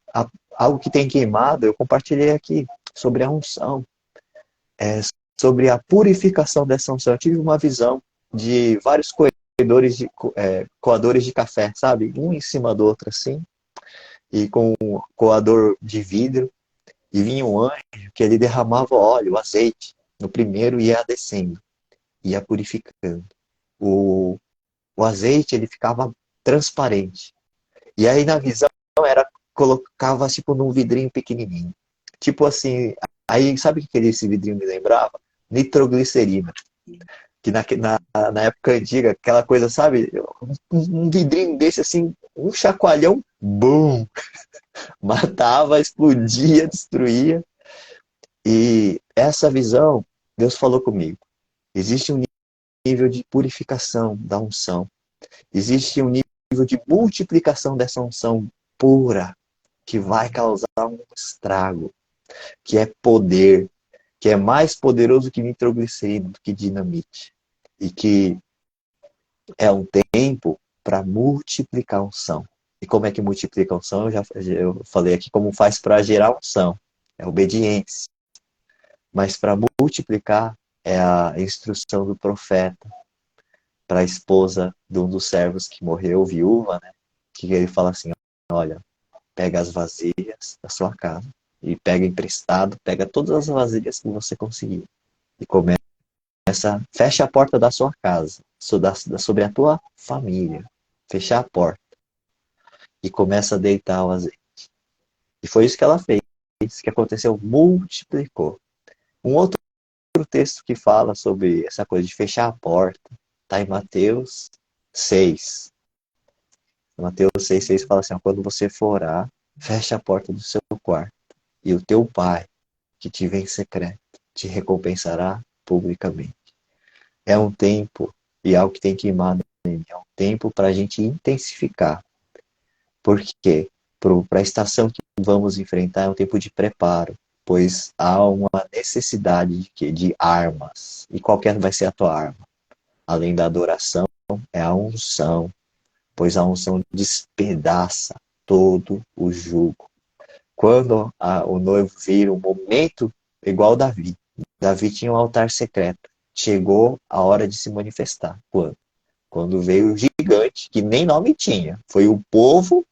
algo que tem queimado, eu compartilhei aqui sobre a unção, é, sobre a purificação dessa unção. Eu tive uma visão de vários coadores de café, sabe? Um em cima do outro assim, e com um coador de vidro, e vinha um anjo que ele derramava óleo, azeite, no primeiro ia descendo, ia purificando. O, o azeite ele ficava transparente. E aí na visão era colocava tipo num vidrinho pequenininho. Tipo assim, aí sabe o que esse vidrinho me lembrava? Nitroglicerina. Que na época antiga, aquela coisa, sabe? Um vidrinho desse assim, um chacoalhão, bum! Matava, explodia, destruía. E essa visão, Deus falou comigo. Existe um nível de purificação da unção. Existe um nível de multiplicação dessa unção pura, que vai causar um estrago, que é poder, que é mais poderoso que nitroglicerina, do que dinamite. E que é um tempo para multiplicar a unção. E como é que multiplica a unção? Eu falei aqui como faz para gerar unção. É obediência. Mas para multiplicar é a instrução do profeta para a esposa de um dos servos que morreu, viúva, né? Que ele fala assim, olha, pega as vasilhas da sua casa e pega emprestado, pega todas as vasilhas que você conseguir e começa, fecha a porta da sua casa, sobre a tua família, fechar a porta e começa a deitar o azeite. E foi isso que ela fez, que aconteceu, multiplicou. Um outro texto que fala sobre essa coisa de fechar a porta está em Mateus 6. Mateus 6,6 fala assim, ó, quando você for orar, feche a porta do seu quarto e o teu pai, que te vê em secreto, te recompensará publicamente. É um tempo, e algo que tem queimado em mim, é um tempo para a gente intensificar. Por quê? Para a estação que vamos enfrentar é um tempo de preparo, pois há uma necessidade de quê? De armas. E qualquer vai ser a tua arma? Além da adoração, é a unção, pois a unção despedaça todo o jugo. Quando o noivo vira um momento igual Davi. Davi tinha um altar secreto. Chegou a hora de se manifestar. Quando? Quando veio o gigante, que nem nome tinha. Foi o povo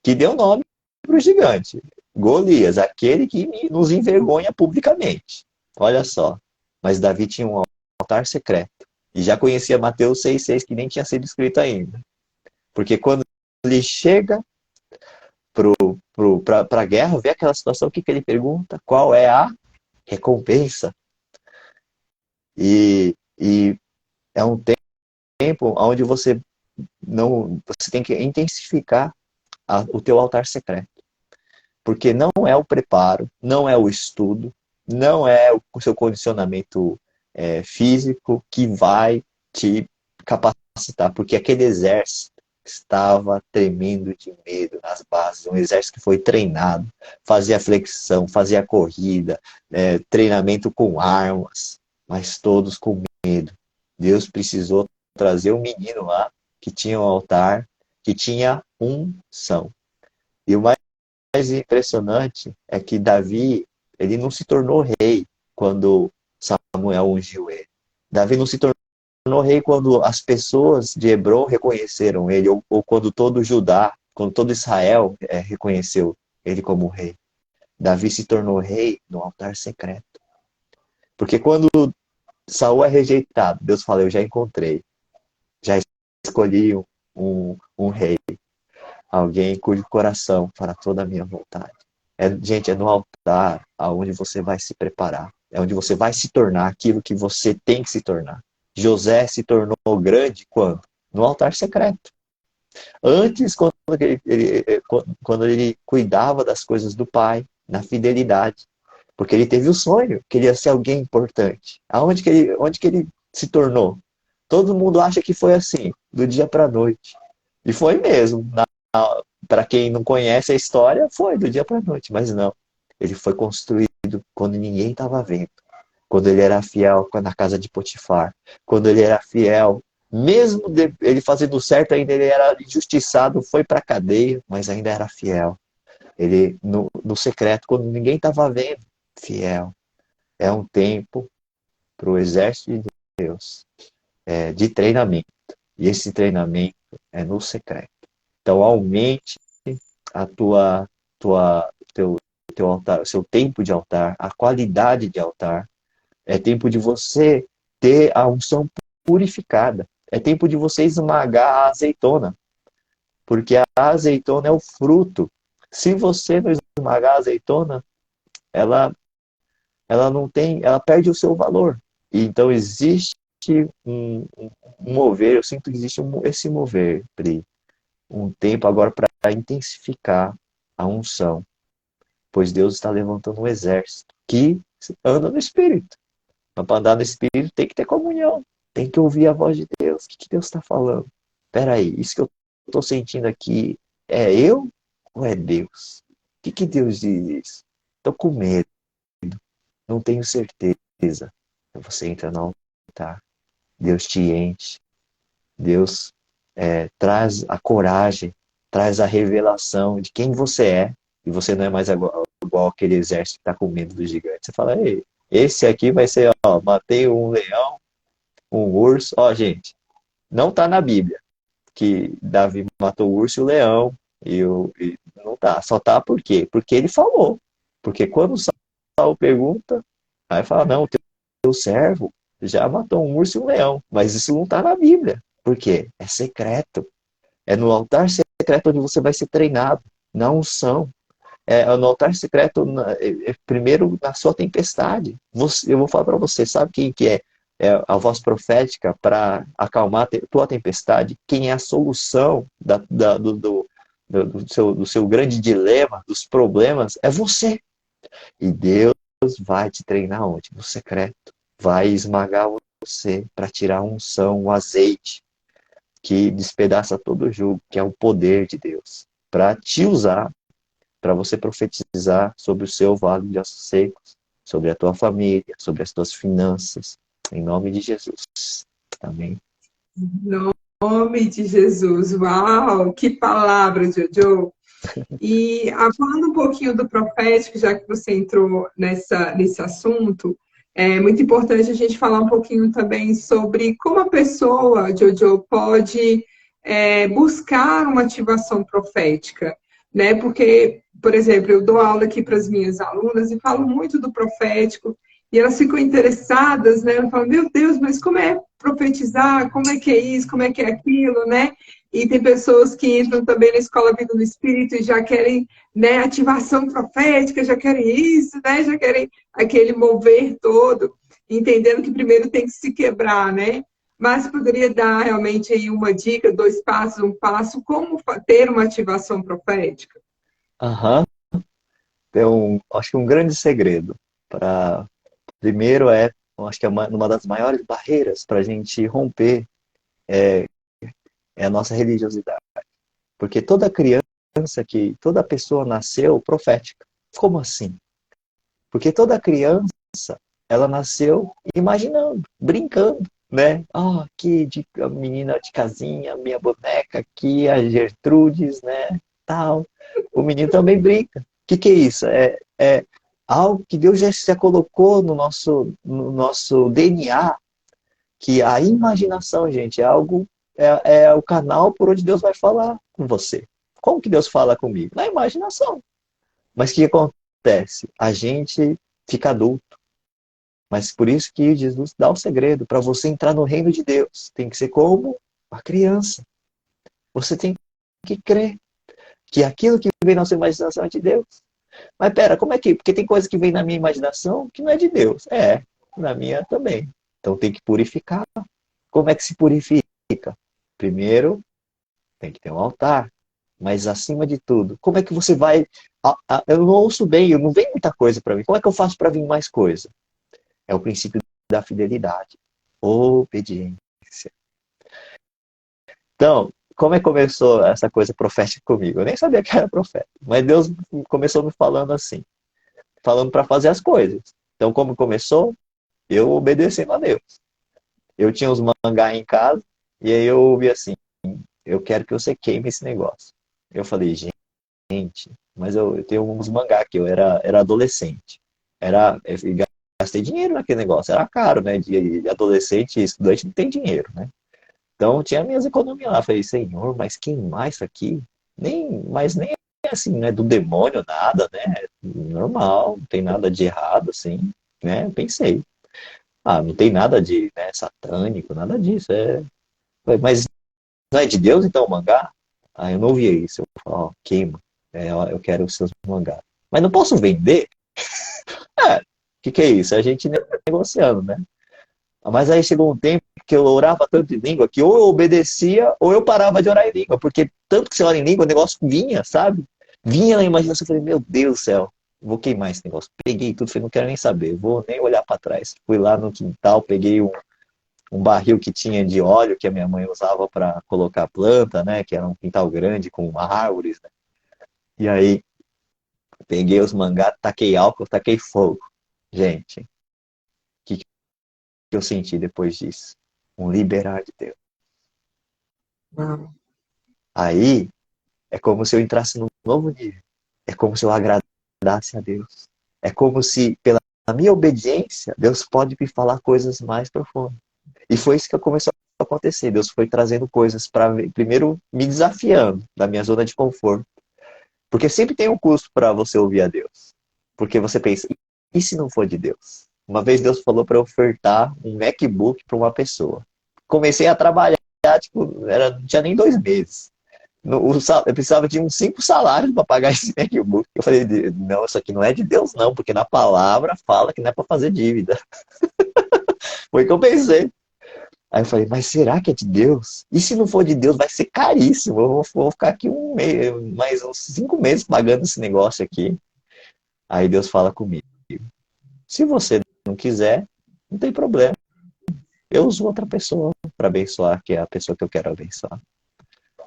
que deu nome para o gigante. Golias, aquele que nos envergonha publicamente. Olha só. Mas Davi tinha um altar secreto. E já conhecia Mateus 6,6, que nem tinha sido escrito ainda. Porque quando ele chega para a guerra, vê aquela situação, o que ele pergunta? Qual é a recompensa? E é um tempo onde você tem que intensificar o teu altar secreto. Porque não é o preparo, não é o estudo, não é o seu condicionamento físico que vai te capacitar, porque aquele exército estava tremendo de medo nas bases, um exército que foi treinado, fazia flexão, fazia corrida, treinamento com armas, mas todos com medo. Deus precisou trazer um menino lá que tinha um altar, que tinha unção. E o mais mais impressionante é que Davi, ele não se tornou rei quando Samuel ungiu ele. Davi não se tornou rei quando as pessoas de Hebron reconheceram ele, ou quando todo Judá, quando todo Israel reconheceu ele como rei. Davi se tornou rei no altar secreto. Porque quando Saul é rejeitado, Deus fala, eu já encontrei, já escolhi um rei, alguém cujo coração fará toda a minha vontade. Gente, é no altar aonde você vai se preparar, é onde você vai se tornar aquilo que você tem que se tornar. José se tornou grande quando? No altar secreto. Antes, quando ele cuidava das coisas do pai, na fidelidade. Porque ele teve o sonho que ele ia ser alguém importante. Onde que ele se tornou? Todo mundo acha que foi assim, do dia para a noite. E foi mesmo. Para quem não conhece a história, foi do dia para a noite. Mas não. Ele foi construído quando ninguém estava vendo. Quando ele era fiel na casa de Potifar. Quando ele era fiel. Mesmo ele fazendo certo, ainda ele era injustiçado, foi para a cadeia, mas ainda era fiel. Ele, no secreto, quando ninguém estava vendo, fiel. É um tempo para o exército de Deus, de treinamento. E esse treinamento é no secreto. Então, aumente a teu altar, o seu tempo de altar, a qualidade de altar. É tempo de você ter a unção purificada. É tempo de você esmagar a azeitona. Porque a azeitona é o fruto. Se você não esmagar a azeitona, ela não tem, ela perde o seu valor. E então existe um mover, eu sinto que existe esse mover, Pri, um tempo agora para intensificar a unção, pois Deus está levantando um exército que anda no Espírito. Mas para andar no Espírito tem que ter comunhão, tem que ouvir a voz de Deus. O que Deus está falando? Espera aí, isso que eu estou sentindo aqui é eu ou é Deus? O que Deus diz isso? Estou com medo, não tenho certeza. Você entra no altar, Deus te enche, Deus traz a coragem, traz a revelação de quem você é, e você não é mais igual aquele exército que está com medo do gigante. Você fala, ei, esse aqui vai ser, ó, matei um leão, um urso. Ó, gente, não está na Bíblia que Davi matou o urso e o leão, e não tá, só tá por quê? Porque ele falou. Porque quando Saul pergunta, aí fala, não, o teu servo já matou um urso e um leão, mas isso não está na Bíblia. Por quê? É secreto. É no altar secreto onde você vai ser treinado, na unção. É no altar secreto, primeiro na sua tempestade. Eu vou falar para você, sabe quem que é a voz profética para acalmar a tua tempestade? Quem é a solução do seu grande dilema, dos problemas? É você. E Deus vai te treinar onde? No secreto. Vai esmagar você para tirar a unção, o azeite que despedaça todo o jugo, que é o poder de Deus, para te usar, para você profetizar sobre o seu vale de ossos secos, sobre a tua família, sobre as tuas finanças, em nome de Jesus. Amém. Em nome de Jesus. Uau, que palavra, Jojo. E falando um pouquinho do profético, já que você entrou nesse assunto, é muito importante a gente falar um pouquinho também sobre como a pessoa, Jojo, pode buscar uma ativação profética, né? Porque, por exemplo, eu dou aula aqui para as minhas alunas e falo muito do profético, e elas ficam interessadas, né? Elas falam, meu Deus, mas como é profetizar? Como é que é isso? Como é que é aquilo, né? E tem pessoas que entram também na Escola Vida no Espírito e já querem, né, ativação profética, já querem isso, né? Já querem aquele mover todo, entendendo que primeiro tem que se quebrar, né? Mas poderia dar realmente aí uma dica, 2 passos, 1 passo, como ter uma ativação profética? Aham. Acho que um grande segredo para primeiro acho que é uma das maiores barreiras para a gente romper é a nossa religiosidade. Porque toda pessoa nasceu profética. Como assim? Porque toda criança, ela nasceu imaginando, brincando, né? Aqui a menina de casinha, minha boneca aqui, a Gertrudes, né? tal. O menino também brinca. O que é isso? É algo que Deus já colocou no nosso DNA, que a imaginação, gente, é o canal por onde Deus vai falar com você. Como que Deus fala comigo? Na imaginação. Mas o que acontece? A gente fica adulto. Mas por isso que Jesus dá o segredo. Para você entrar no reino de Deus, tem que ser como uma criança. Você tem que crer que aquilo que vem na sua imaginação é de Deus. Mas pera, como é que? Porque tem coisa que vem na minha imaginação que não é de Deus. Na minha também. Então tem que purificar. Como é que se purifica? Primeiro, tem que ter um altar. Mas acima de tudo, como é que você vai... Eu não ouço bem, eu não vem muita coisa para mim. Como é que eu faço para vir mais coisa? É o princípio da fidelidade. Obediência. Então, como é que começou essa coisa profética comigo? Eu nem sabia que era profeta. Mas Deus começou me falando assim. Falando para fazer as coisas. Então, como começou? Eu obedecendo a Deus. Eu tinha uns mangá em casa. E aí eu ouvi assim: eu quero que você queime esse negócio. Eu falei, gente, mas eu tenho uns mangá aqui. Eu era adolescente. Eu gastei dinheiro naquele negócio. Era caro, né? De adolescente e estudante não tem dinheiro, né? Então tinha minhas economias lá. Falei, Senhor, mas queimar isso aqui? Mas nem é assim, né? Do demônio, nada, né? Normal, não tem nada de errado, assim, né? Pensei. Não tem nada de, né, satânico, nada disso. Mas não é de Deus, então, o mangá? Eu não ouvia isso. Eu falei, ó, queima. Eu quero os seus mangás. Mas não posso vender? O que é isso? A gente negociando, né? Mas aí chegou um tempo que eu orava tanto em língua que ou eu obedecia ou eu parava de orar em língua. Porque tanto que você ora em língua, o negócio vinha, sabe? Vinha na imaginação. Eu falei, meu Deus do céu, vou queimar esse negócio. Peguei tudo, falei, não quero nem saber, vou nem olhar para trás. Fui lá no quintal, peguei um barril que tinha de óleo que a minha mãe usava para colocar planta, né? Que era um quintal grande com árvores, né? E aí peguei os mangá, taquei álcool, taquei fogo. Gente, o que eu senti depois disso? Um liberar de Deus. Uau. Aí é como se eu entrasse num novo nível. É como se eu agradasse a Deus. É como se, pela minha obediência, Deus pode me falar coisas mais profundas. E foi isso que começou a acontecer. Deus foi trazendo coisas para, primeiro, me desafiando da minha zona de conforto. Porque sempre tem um custo para você ouvir a Deus. Porque você pensa, e se não for de Deus? Uma vez Deus falou para eu ofertar um MacBook para uma pessoa. Comecei a trabalhar, tipo, não tinha nem 2 meses. Eu precisava de uns 5 salários para pagar esse MacBook. Eu falei, não, isso aqui não é de Deus, não, porque na palavra fala que não é para fazer dívida. Foi o que eu pensei. Aí eu falei, mas será que é de Deus? E se não for de Deus, vai ser caríssimo. Eu vou ficar aqui mais uns 5 meses pagando esse negócio aqui. Aí Deus fala comigo. Se você não quiser, não tem problema. Eu uso outra pessoa para abençoar, que é a pessoa que eu quero abençoar.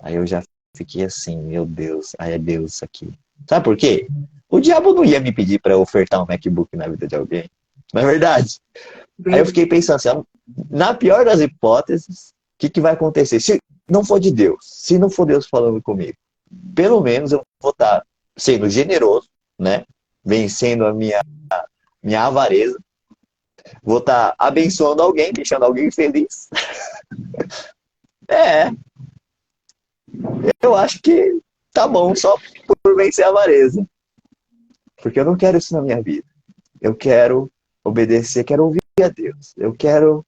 Aí eu já fiquei assim, meu Deus, aí é Deus isso aqui. Sabe por quê? O diabo não ia me pedir para ofertar um MacBook na vida de alguém. Não é verdade? Aí eu fiquei pensando assim, na pior das hipóteses, o que vai acontecer? Se não for de Deus, se não for Deus falando comigo, pelo menos eu vou estar sendo generoso, né? Vencendo a minha avareza, vou estar abençoando alguém, deixando alguém feliz. É, eu acho que tá bom, só por vencer a avareza. Porque eu não quero isso na minha vida. Eu quero obedecer, quero ouvir a Deus. Eu quero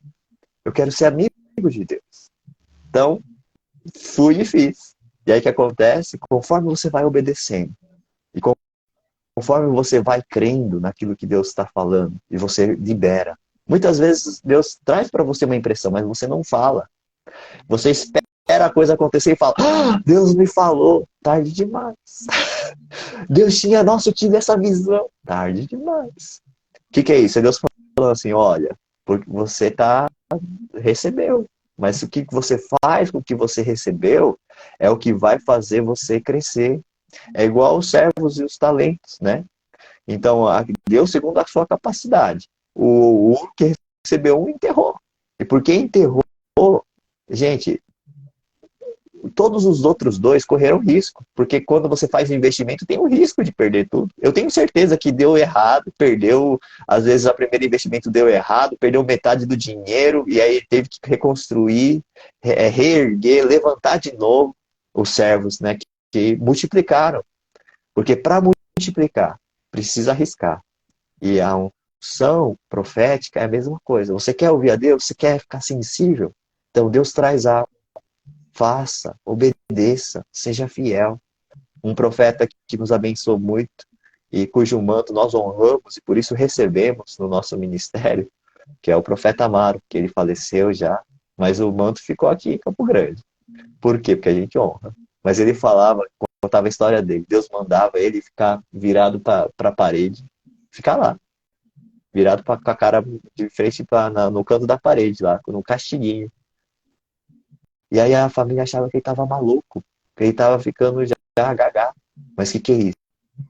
ser amigo de Deus. Então, fui e fiz. E aí o que acontece? Conforme você vai obedecendo, e conforme você vai crendo naquilo que Deus está falando, e você libera. Muitas vezes Deus traz para você uma impressão, mas você não fala. Você espera a coisa acontecer e fala, Deus me falou, tarde demais. Deus tinha, nossa, eu tive essa visão, tarde demais. O que é isso? É Deus falando assim, olha, porque você recebeu. Mas o que você faz com o que você recebeu é o que vai fazer você crescer. É igual os servos e os talentos, né? Então, Deus segundo a sua capacidade. O que recebeu enterrou. E porque enterrou, gente, todos os outros dois correram risco, porque quando você faz um investimento tem o risco de perder tudo. Eu tenho certeza que deu errado, perdeu, às vezes o primeiro investimento deu errado, perdeu metade do dinheiro e aí teve que reconstruir, reerguer, levantar de novo os servos, né, que multiplicaram. Porque para multiplicar, precisa arriscar. E a unção profética é a mesma coisa. Você quer ouvir a Deus? Você quer ficar sensível? Então Deus traz a faça, obedeça, seja fiel. Um profeta que nos abençoou muito e cujo manto nós honramos e por isso recebemos no nosso ministério, que é o profeta Amaro, que ele faleceu já, mas o manto ficou aqui em Campo Grande. Por quê? Porque a gente honra. Mas ele falava, contava a história dele. Deus mandava ele ficar virado para a parede, ficar lá, virado com a cara de frente no canto da parede, lá, no castiguinho. E aí a família achava que ele estava maluco, que ele estava ficando já gaga. Mas o que é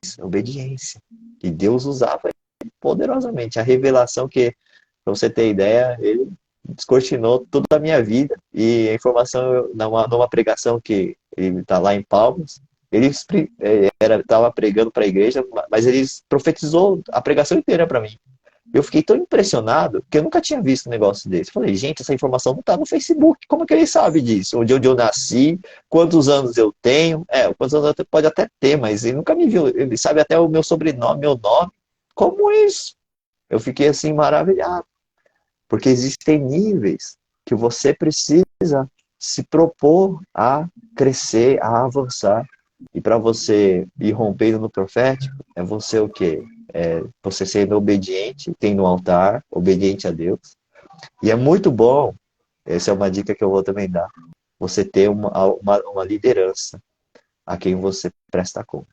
isso? É obediência. E Deus usava ele poderosamente. A revelação que, para você ter ideia, ele descortinou toda a minha vida. E a informação, numa pregação que ele está lá em Palmas, ele estava pregando para a igreja, mas ele profetizou a pregação inteira para mim. Eu fiquei tão impressionado que eu nunca tinha visto um negócio desse. Falei, gente, essa informação não está no Facebook. Como é que ele sabe disso? Onde eu nasci, quantos anos eu tenho. Quantos anos eu pode até ter, mas ele nunca me viu. Ele sabe até o meu sobrenome, meu nome. Como isso? Eu fiquei assim maravilhado. Porque existem níveis que você precisa se propor a crescer, a avançar. E para você ir rompendo no profético, é você o quê? Você sendo obediente, tendo um altar, obediente a Deus. E é muito bom, essa é uma dica que eu vou também dar, você ter uma liderança a quem você presta conta.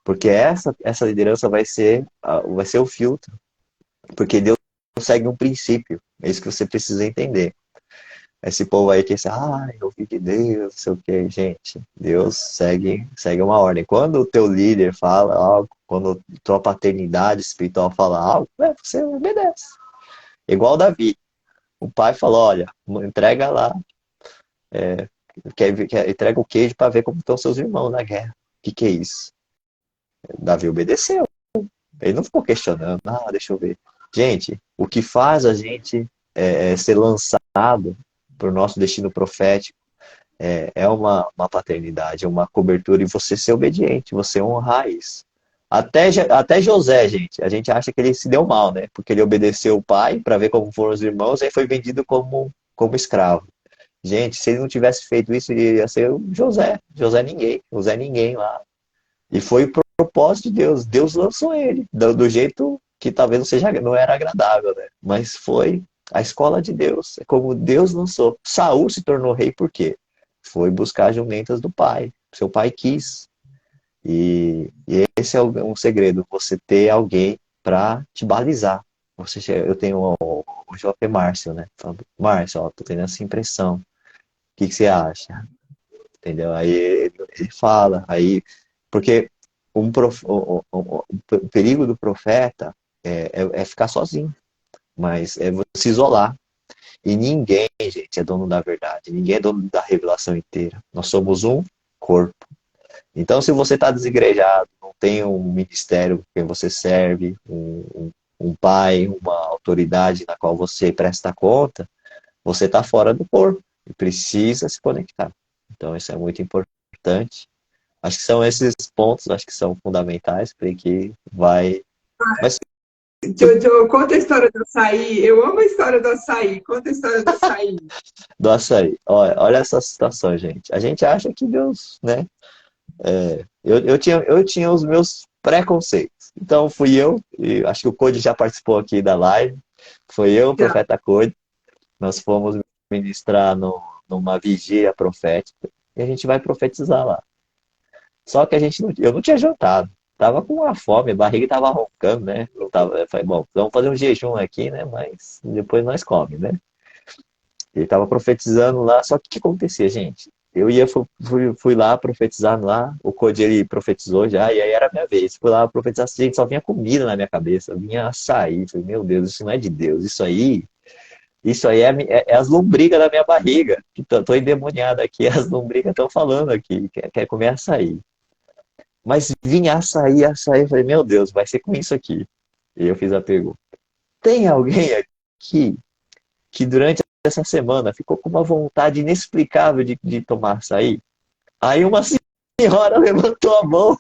Porque essa liderança vai ser o filtro. Porque Deus segue um princípio. É isso que você precisa entender. Esse povo aí que diz, eu vi de Deus, não sei o que, gente. Deus segue uma ordem. Quando o teu líder fala algo, quando a tua paternidade espiritual fala algo, você obedece. Igual Davi. O pai falou, olha, entrega lá, entrega o queijo para ver como estão seus irmãos na guerra. O que é isso? Davi obedeceu. Ele não ficou questionando, deixa eu ver. Gente, o que faz a gente ser lançado para o nosso destino profético é uma paternidade, é uma cobertura e você ser obediente, você honrar isso. Até José, gente, a gente acha que ele se deu mal, né? Porque ele obedeceu o pai para ver como foram os irmãos, aí foi vendido como escravo. Gente, se ele não tivesse feito isso, ele ia ser o José. José ninguém lá. E foi o propósito de Deus. Deus lançou ele do jeito que talvez não era agradável, né? Mas foi a escola de Deus. É como Deus lançou. Saul se tornou rei por quê? Foi buscar as jumentas do pai. Seu pai quis. E esse é um segredo. Você ter alguém para te balizar. Eu tenho o JP Márcio, né? Márcio, tô tendo essa impressão. O que você acha? Entendeu? Aí ele fala. Porque o perigo do profeta é ficar sozinho. Mas é você se isolar. E ninguém, gente, é dono da verdade. Ninguém é dono da revelação inteira. Nós somos um corpo. Então, se você está desigrejado, não tem um ministério que você serve, um pai, uma autoridade na qual você presta conta, você está fora do corpo e precisa se conectar. Então, isso é muito importante. Acho que são esses pontos, acho que são fundamentais para que vai... Mas Jojo, conta a história do açaí. Eu amo a história do açaí. Conta a história do açaí. do açaí. Olha essa situação, gente. A gente acha que Deus, né? Eu tinha os meus preconceitos. Então fui eu, e acho que o Code já participou aqui da live. Foi eu, o Já. profeta Code. Nós fomos ministrar numa vigília profética. E a gente vai profetizar lá. Só que eu não tinha jantado. Tava com uma fome, a barriga tava roncando, né? Eu falei, bom, vamos fazer um jejum aqui, né? Mas depois nós comemos, né? Ele tava profetizando lá, só que o que acontecia, gente? Fui lá profetizando lá, o Code ele profetizou já, e aí era a minha vez. Fui lá profetizar, gente, só vinha comida na minha cabeça, vinha açaí. Falei, meu Deus, isso não é de Deus, isso aí Isso aí é as lombrigas da minha barriga. Que tô endemoniado aqui, as lombrigas estão falando aqui, quer comer açaí. Mas vinha açaí, açaí. Eu falei, meu Deus, vai ser com isso aqui. E eu fiz a pergunta. Tem alguém aqui que durante essa semana ficou com uma vontade inexplicável de tomar açaí? Aí uma senhora levantou a mão.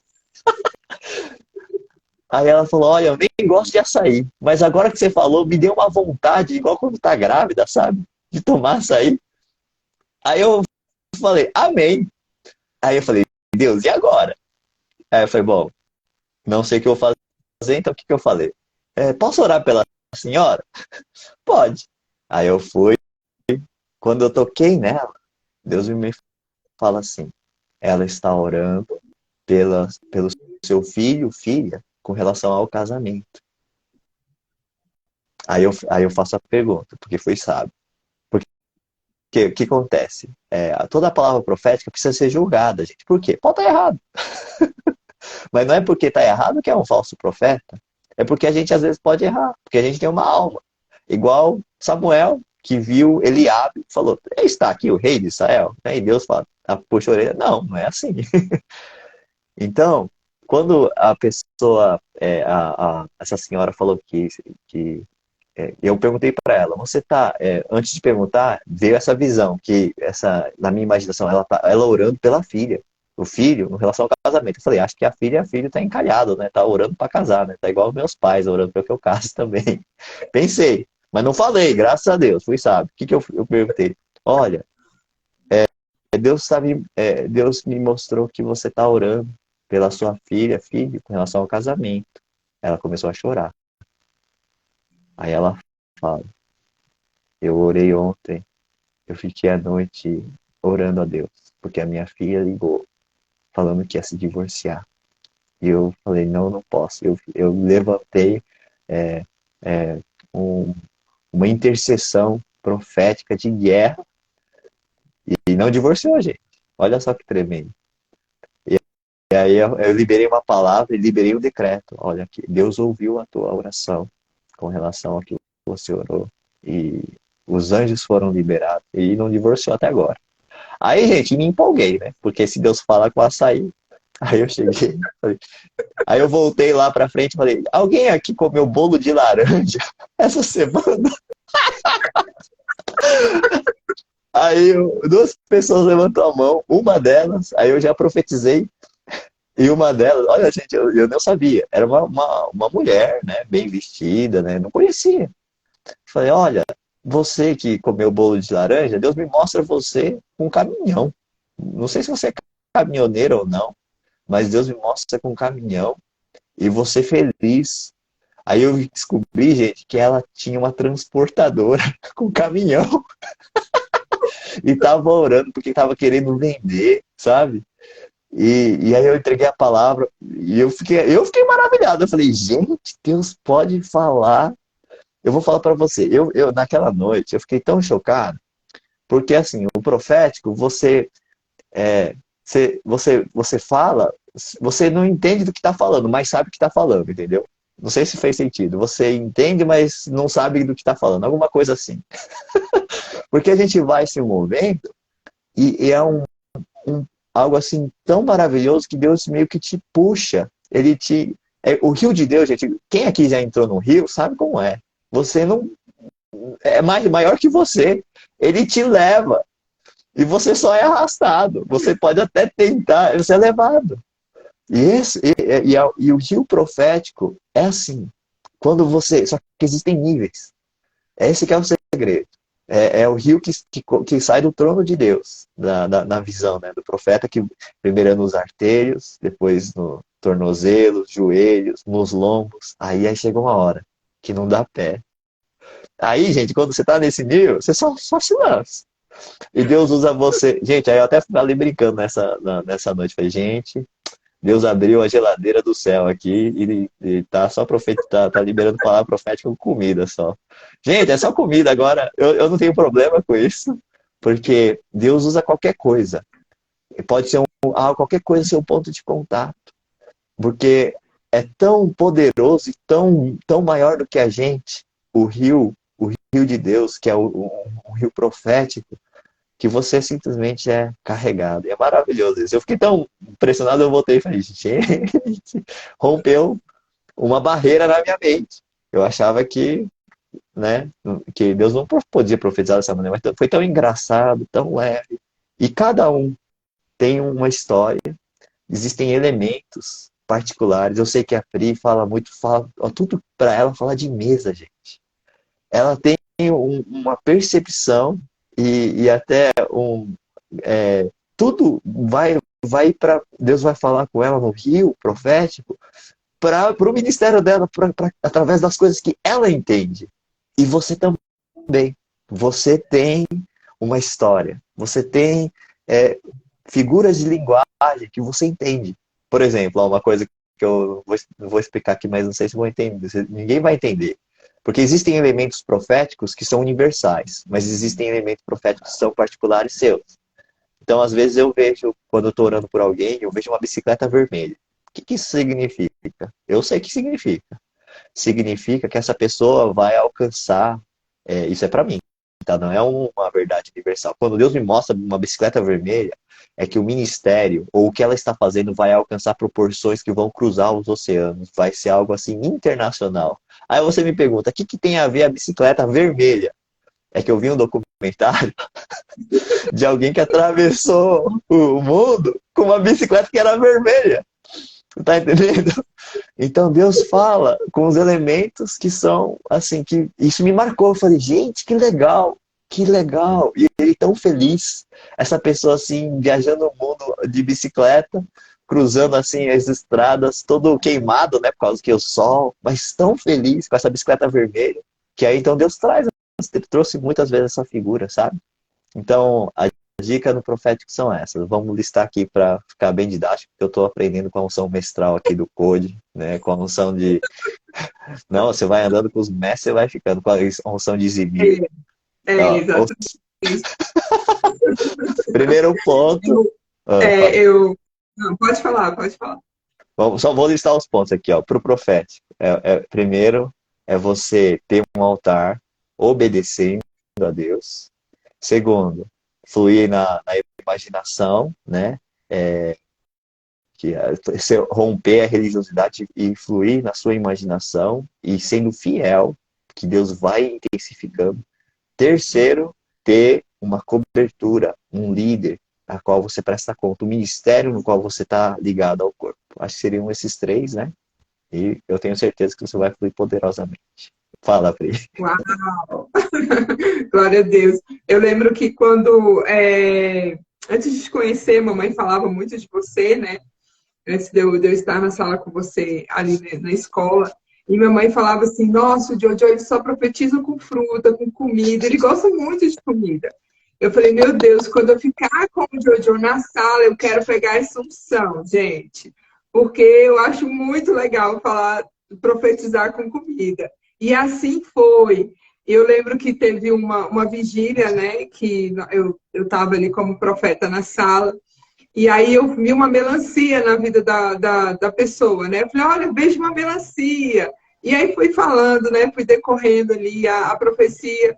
Aí ela falou, olha, eu nem gosto de açaí. Mas agora que você falou, me deu uma vontade, igual quando tá grávida, sabe? De tomar açaí. Aí eu falei, amém. Aí eu falei, Deus, e agora? Aí eu falei, bom, não sei o que eu vou fazer, então o que que eu falei? Posso orar pela senhora? Pode. Aí eu fui, quando eu toquei nela, Deus me fala assim, ela está orando pelo seu filho, filha, com relação ao casamento. Aí eu faço a pergunta, porque foi sábio. Porque o que acontece? Toda a palavra profética precisa ser julgada, gente. Por quê? Pode estar errado. Mas não é porque está errado que é um falso profeta. É porque a gente às vezes pode errar, porque a gente tem uma alma. Igual Samuel, que viu Eliabe, falou, está aqui o rei de Israel. E Deus fala, puxa a orelha. Não, não é assim. Então, quando a pessoa, essa senhora falou que eu perguntei para ela, você tá, antes de perguntar, veio essa visão, na minha imaginação, ela orando pela filha, o filho, em relação ao casamento. Eu falei, acho que a filho tá encalhado, né? Tá orando para casar, né? Tá igual meus pais orando para que eu case também. Pensei, mas não falei, graças a Deus, fui sábio. O que eu perguntei? Olha, Deus me mostrou que você está orando pela sua filha, filho, com relação ao casamento. Ela começou a chorar. Aí ela fala, eu orei ontem, eu fiquei a noite orando a Deus, porque a minha filha ligou, falando que ia se divorciar. E eu falei, não, não posso. Eu levantei é, é, um, uma intercessão profética de guerra e não divorciou, gente. Olha só que tremendo. E aí eu liberei uma palavra e liberei um decreto. Olha, que Deus ouviu a tua oração com relação ao que você orou. E os anjos foram liberados. E não divorciou até agora. Aí, gente, me empolguei, né? Porque se Deus fala com açaí. Aí eu cheguei. Aí eu voltei lá pra frente e falei: alguém aqui comeu bolo de laranja essa semana? Aí duas pessoas levantou a mão. Uma delas, aí eu já profetizei. E uma delas, olha, gente, eu não sabia. Era uma mulher, né? Bem vestida, né? Não conhecia. Falei, olha, você que comeu bolo de laranja, Deus me mostra você com um caminhão. Não sei se você é caminhoneiro ou não, mas Deus me mostra com um caminhão e você feliz. Aí eu descobri, gente, que ela tinha uma transportadora com caminhão e tava orando porque tava querendo vender, sabe? E aí eu entreguei a palavra e eu fiquei maravilhado. Eu falei, gente, Deus pode falar. Eu vou falar para você, naquela noite eu fiquei tão chocado, porque assim, o profético, você fala, você não entende do que está falando, mas sabe o que está falando, entendeu? Não sei se fez sentido. Você entende, mas não sabe do que está falando, alguma coisa assim. Porque a gente vai se movendo e é algo assim tão maravilhoso que Deus meio que te puxa. O rio de Deus, gente, quem aqui já entrou no rio sabe como é. Você não é maior que você. Ele te leva. E você só é arrastado. Você pode até tentar, você é levado. E o rio profético é assim. Só que existem níveis. Esse que é o segredo. É o rio que sai do trono de Deus, na visão, né, do profeta, que primeiro é nos artérios, depois no tornozelos, joelhos, nos lombos. Aí chega uma hora que não dá pé. Aí, gente, quando você tá nesse nível, você só se lança. E Deus usa você. Gente, aí eu até falei brincando nessa noite. Falei, gente, Deus abriu a geladeira do céu aqui e tá só tá liberando palavra profética com comida só. Gente, é só comida agora. Eu não tenho problema com isso, porque Deus usa qualquer coisa. Pode ser qualquer coisa ser um ponto de contato. Porque é tão poderoso e tão maior do que a gente, o rio rio de Deus, que é um rio profético, que você simplesmente é carregado. E é maravilhoso isso. Eu fiquei tão impressionado, eu voltei e falei, gente, rompeu uma barreira na minha mente. Eu achava que, né, que Deus não podia profetizar dessa maneira, mas foi tão engraçado, tão leve. E cada um tem uma história, existem elementos particulares. Eu sei que a Pri fala muito, ó, tudo para ela falar de mesa, gente. Ela tem uma percepção e até tudo vai para Deus vai falar com ela no rio profético para o ministério dela através das coisas que ela entende. E você também. Você tem uma história. Você tem figuras de linguagem que você entende. Por exemplo, uma coisa que eu vou explicar aqui, mas não sei se vou entender. Ninguém vai entender. Porque existem elementos proféticos que são universais, mas existem elementos proféticos que são particulares seus. Então, às vezes eu vejo, quando eu estou orando por alguém, eu vejo uma bicicleta vermelha. O que isso significa? Eu sei o que significa. Significa que essa pessoa vai alcançar, isso é para mim, tá? Não é uma verdade universal. Quando Deus me mostra uma bicicleta vermelha, é que o ministério, ou o que ela está fazendo, vai alcançar proporções que vão cruzar os oceanos. Vai ser algo assim internacional. Aí você me pergunta, o que tem a ver a bicicleta vermelha? É que eu vi um documentário de alguém que atravessou o mundo com uma bicicleta que era vermelha. Tá entendendo? Então Deus fala com os elementos que são assim, que isso me marcou. Eu falei, gente, que legal, que legal. E ele tão feliz, essa pessoa assim, viajando o mundo de bicicleta, cruzando assim as estradas, todo queimado, né, por causa que o sol, mas tão feliz com essa bicicleta vermelha, que aí então Deus trouxe muitas vezes essa figura, sabe? Então, a dica no profético são essas. Vamos listar aqui para ficar bem didático, porque eu estou aprendendo com a unção mestral aqui do Code, né? Com a unção de... Não, você vai andando com os mestres, você vai ficando com a unção de exibir. Exatamente. Primeiro ponto... Não, pode falar, pode falar. Só vou listar os pontos aqui, ó. Para o profético. Primeiro, é você ter um altar obedecendo a Deus. Segundo, fluir na imaginação, né? Você romper a religiosidade e fluir na sua imaginação e sendo fiel, que Deus vai intensificando. Terceiro, ter uma cobertura, um líder a qual você presta conta, um ministério no qual você está ligado ao corpo. Acho que seriam esses três, né? E eu tenho certeza que você vai fluir poderosamente. Fala, Pri. Uau! Glória a Deus. Eu lembro que antes de te conhecer, mamãe falava muito de você, né? Antes de eu estar na sala com você ali na escola. E minha mãe falava assim, nossa, o Jojo ele só profetiza com fruta, com comida. Ele gosta muito de comida. Eu falei, meu Deus, quando eu ficar com o Jojo na sala, eu quero pegar essa unção, gente. Porque eu acho muito legal profetizar com comida. E assim foi. Eu lembro que teve uma vigília, né? Que eu estava ali como profeta na sala. E aí eu vi uma melancia na vida da pessoa, né? Eu falei, olha, vejo uma melancia. E aí fui falando, né? Fui decorrendo ali a profecia.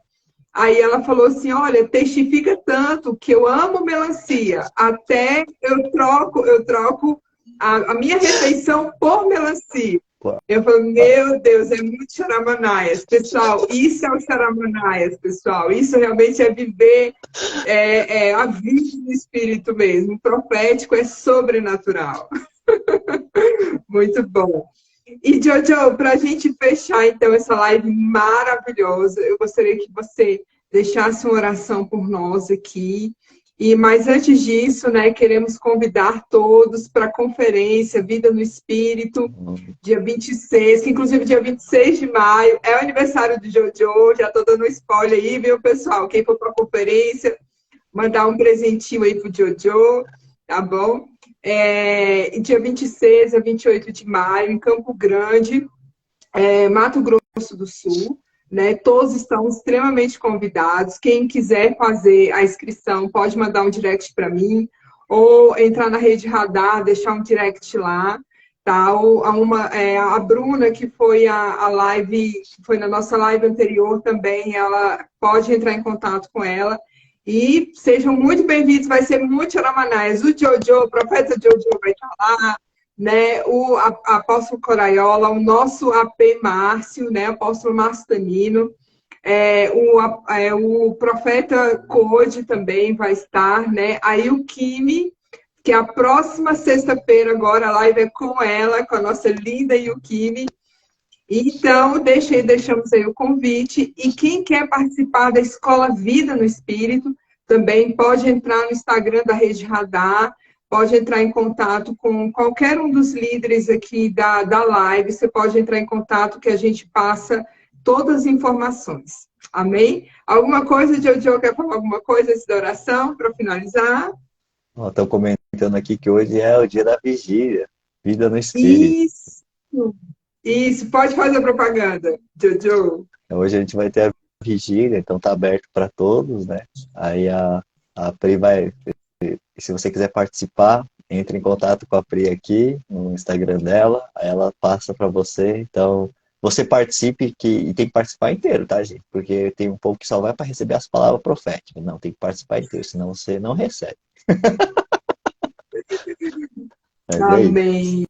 Aí ela falou assim, olha, testifica tanto que eu amo melancia. Até eu troco a minha refeição por melancia. Eu falei, meu Deus, é muito charamanaias. Pessoal, isso é o charamanaias, pessoal. Isso realmente é viver a vida no espírito mesmo. O profético é sobrenatural. Muito bom. E, Jojo, para a gente fechar, então, essa live maravilhosa, eu gostaria que você deixasse uma oração por nós aqui. Mas antes disso, né, queremos convidar todos para a conferência Vida no Espírito, dia 26, que inclusive dia 26 de maio é o aniversário do Jojo, já estou dando um spoiler aí, viu, pessoal? Quem for para a conferência, mandar um presentinho aí para o Jojo, tá bom? Dia 26 a 28 de maio, em Campo Grande, Mato Grosso do Sul. Né? Todos estão extremamente convidados. Quem quiser fazer a inscrição pode mandar um direct para mim ou entrar na Rede Radar, deixar um direct lá. tá? A Bruna, que foi a live, que foi na nossa live anterior também, ela pode entrar em contato com ela. E sejam muito bem-vindos, vai ser muito Charamanais. O Jojo, o profeta Jojo vai estar lá, né? Apóstolo Coraiola, o nosso AP Márcio, né? Apóstolo Márcio Tanino. O profeta Code também vai estar, né? Aí o Kimi, que a próxima sexta-feira agora a live é com ela, com a nossa linda Yukimi. Então, deixamos aí o convite. E quem quer participar da Escola Vida no Espírito, também pode entrar no Instagram da Rede Radar, pode entrar em contato com qualquer um dos líderes aqui da live, você pode entrar em contato que a gente passa todas as informações. Amém? Alguma coisa, Jojo, quer falar alguma coisa antes da oração, para finalizar? Estão comentando aqui que hoje é o dia da vigília, vida no Espírito. Isso, isso, pode fazer propaganda, Jojo. Hoje a gente vai ter a vigília, então tá aberto para todos, né? Aí a Pri vai, se você quiser participar, entre em contato com a Pri aqui no Instagram dela, aí ela passa para você. Então, você participe e tem que participar inteiro, tá, gente? Porque tem um povo que só vai para receber as palavras proféticas. Não, tem que participar inteiro, senão você não recebe. Mas é isso. Amém.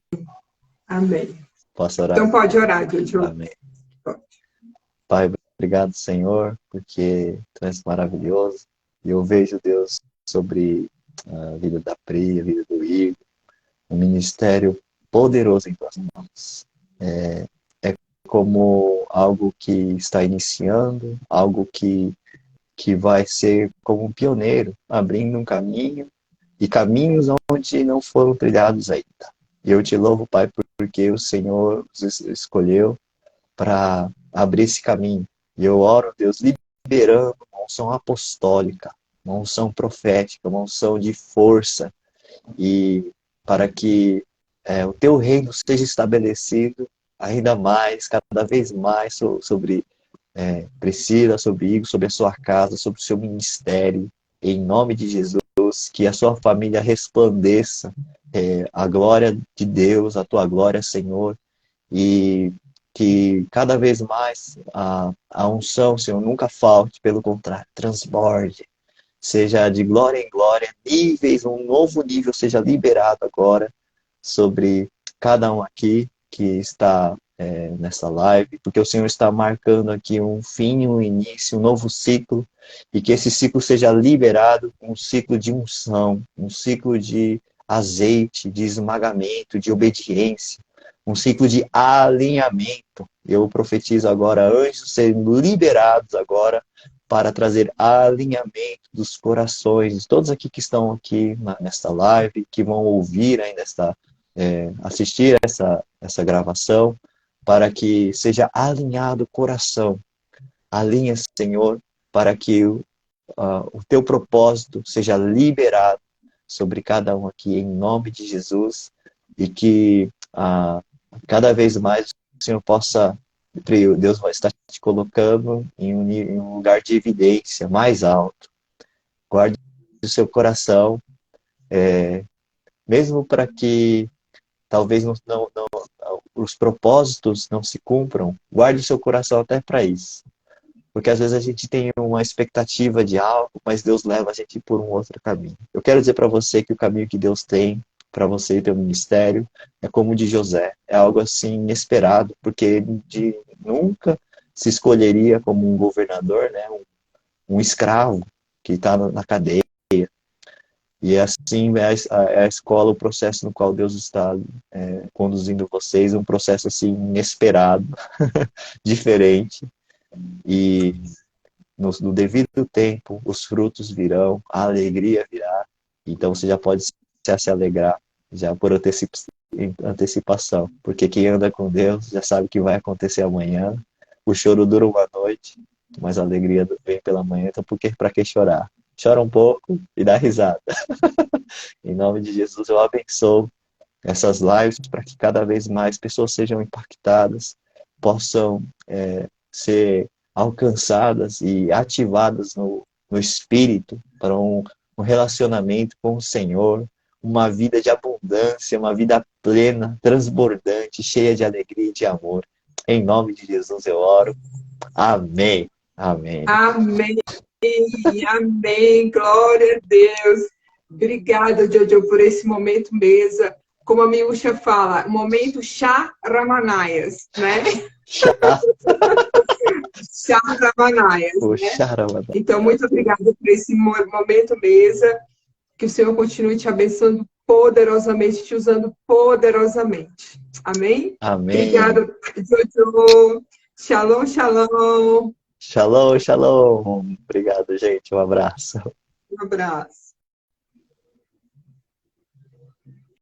Amém. Posso orar? Então pode orar, Jojo. Amém. Pai, obrigado, Senhor, porque Tu és maravilhoso. E eu vejo, Deus, sobre a vida da Pri, a vida do Igor, um ministério poderoso em Tuas mãos. É como algo que está iniciando, algo que vai ser como um pioneiro, abrindo um caminho, e caminhos onde não foram trilhados ainda. E eu te louvo, Pai, porque o Senhor os escolheu para abrir esse caminho. E eu oro, Deus, liberando uma unção apostólica, uma unção profética, uma unção de força, e para que o teu reino seja estabelecido ainda mais, cada vez mais sobre Priscila, sobre Igor, sobre a sua casa, sobre o seu ministério, em nome de Jesus, que a sua família resplandeça a glória de Deus, a tua glória, Senhor, e que cada vez mais a unção, Senhor, nunca falte, pelo contrário, transborde, seja de glória em glória, níveis, um novo nível seja liberado agora sobre cada um aqui que está nessa live, porque o Senhor está marcando aqui um fim, um início, um novo ciclo, e que esse ciclo seja liberado, um ciclo de unção, um ciclo de azeite, de esmagamento, de obediência, um ciclo de alinhamento. Eu profetizo agora anjos sendo liberados agora para trazer alinhamento dos corações de todos aqui que estão aqui nesta live, que vão ouvir ainda assistir essa gravação, para que seja alinhado o coração. Alinha, Senhor, para que o teu propósito seja liberado sobre cada um aqui, em nome de Jesus, e que cada vez mais o Senhor possa, Deus vai estar te colocando em um lugar de evidência mais alto. Guarde o seu coração, mesmo para que talvez os propósitos não se cumpram, guarde o seu coração até para isso. Porque às vezes a gente tem uma expectativa de algo, mas Deus leva a gente por um outro caminho. Eu quero dizer para você que o caminho que Deus tem para você e teu ministério é como o de José. É algo assim inesperado, porque ele nunca se escolheria como um governador, né? Um escravo que está na cadeia. E assim é a escola, o processo no qual Deus está conduzindo vocês, um processo assim inesperado, diferente. E no devido tempo, os frutos virão, a alegria virá. Então você já pode se alegrar já por antecipação, porque quem anda com Deus já sabe o que vai acontecer amanhã. O choro dura uma noite, mas a alegria vem pela manhã. Então para que chorar? Chora um pouco e dá risada. Em nome de Jesus, eu abençoo essas lives para que cada vez mais pessoas sejam impactadas, possam ser alcançadas e ativadas no espírito para um relacionamento com o Senhor, uma vida de abundância, uma vida plena, transbordante, cheia de alegria e de amor. Em nome de Jesus eu oro. Amém. Amém. Amém, amém, glória a Deus. Obrigada, Jojo, por esse momento mesa. Como a Miúcha fala, momento chá Ramanayas, né? Chá, Chá Ramanayas, o né? Charamanda. Então, muito obrigada por esse momento mesa. Que o Senhor continue te abençoando poderosamente, te usando poderosamente. Amém? Amém. Obrigada, Jojo. Shalom, shalom. Shalom, shalom. Obrigado, gente. Um abraço. Um abraço.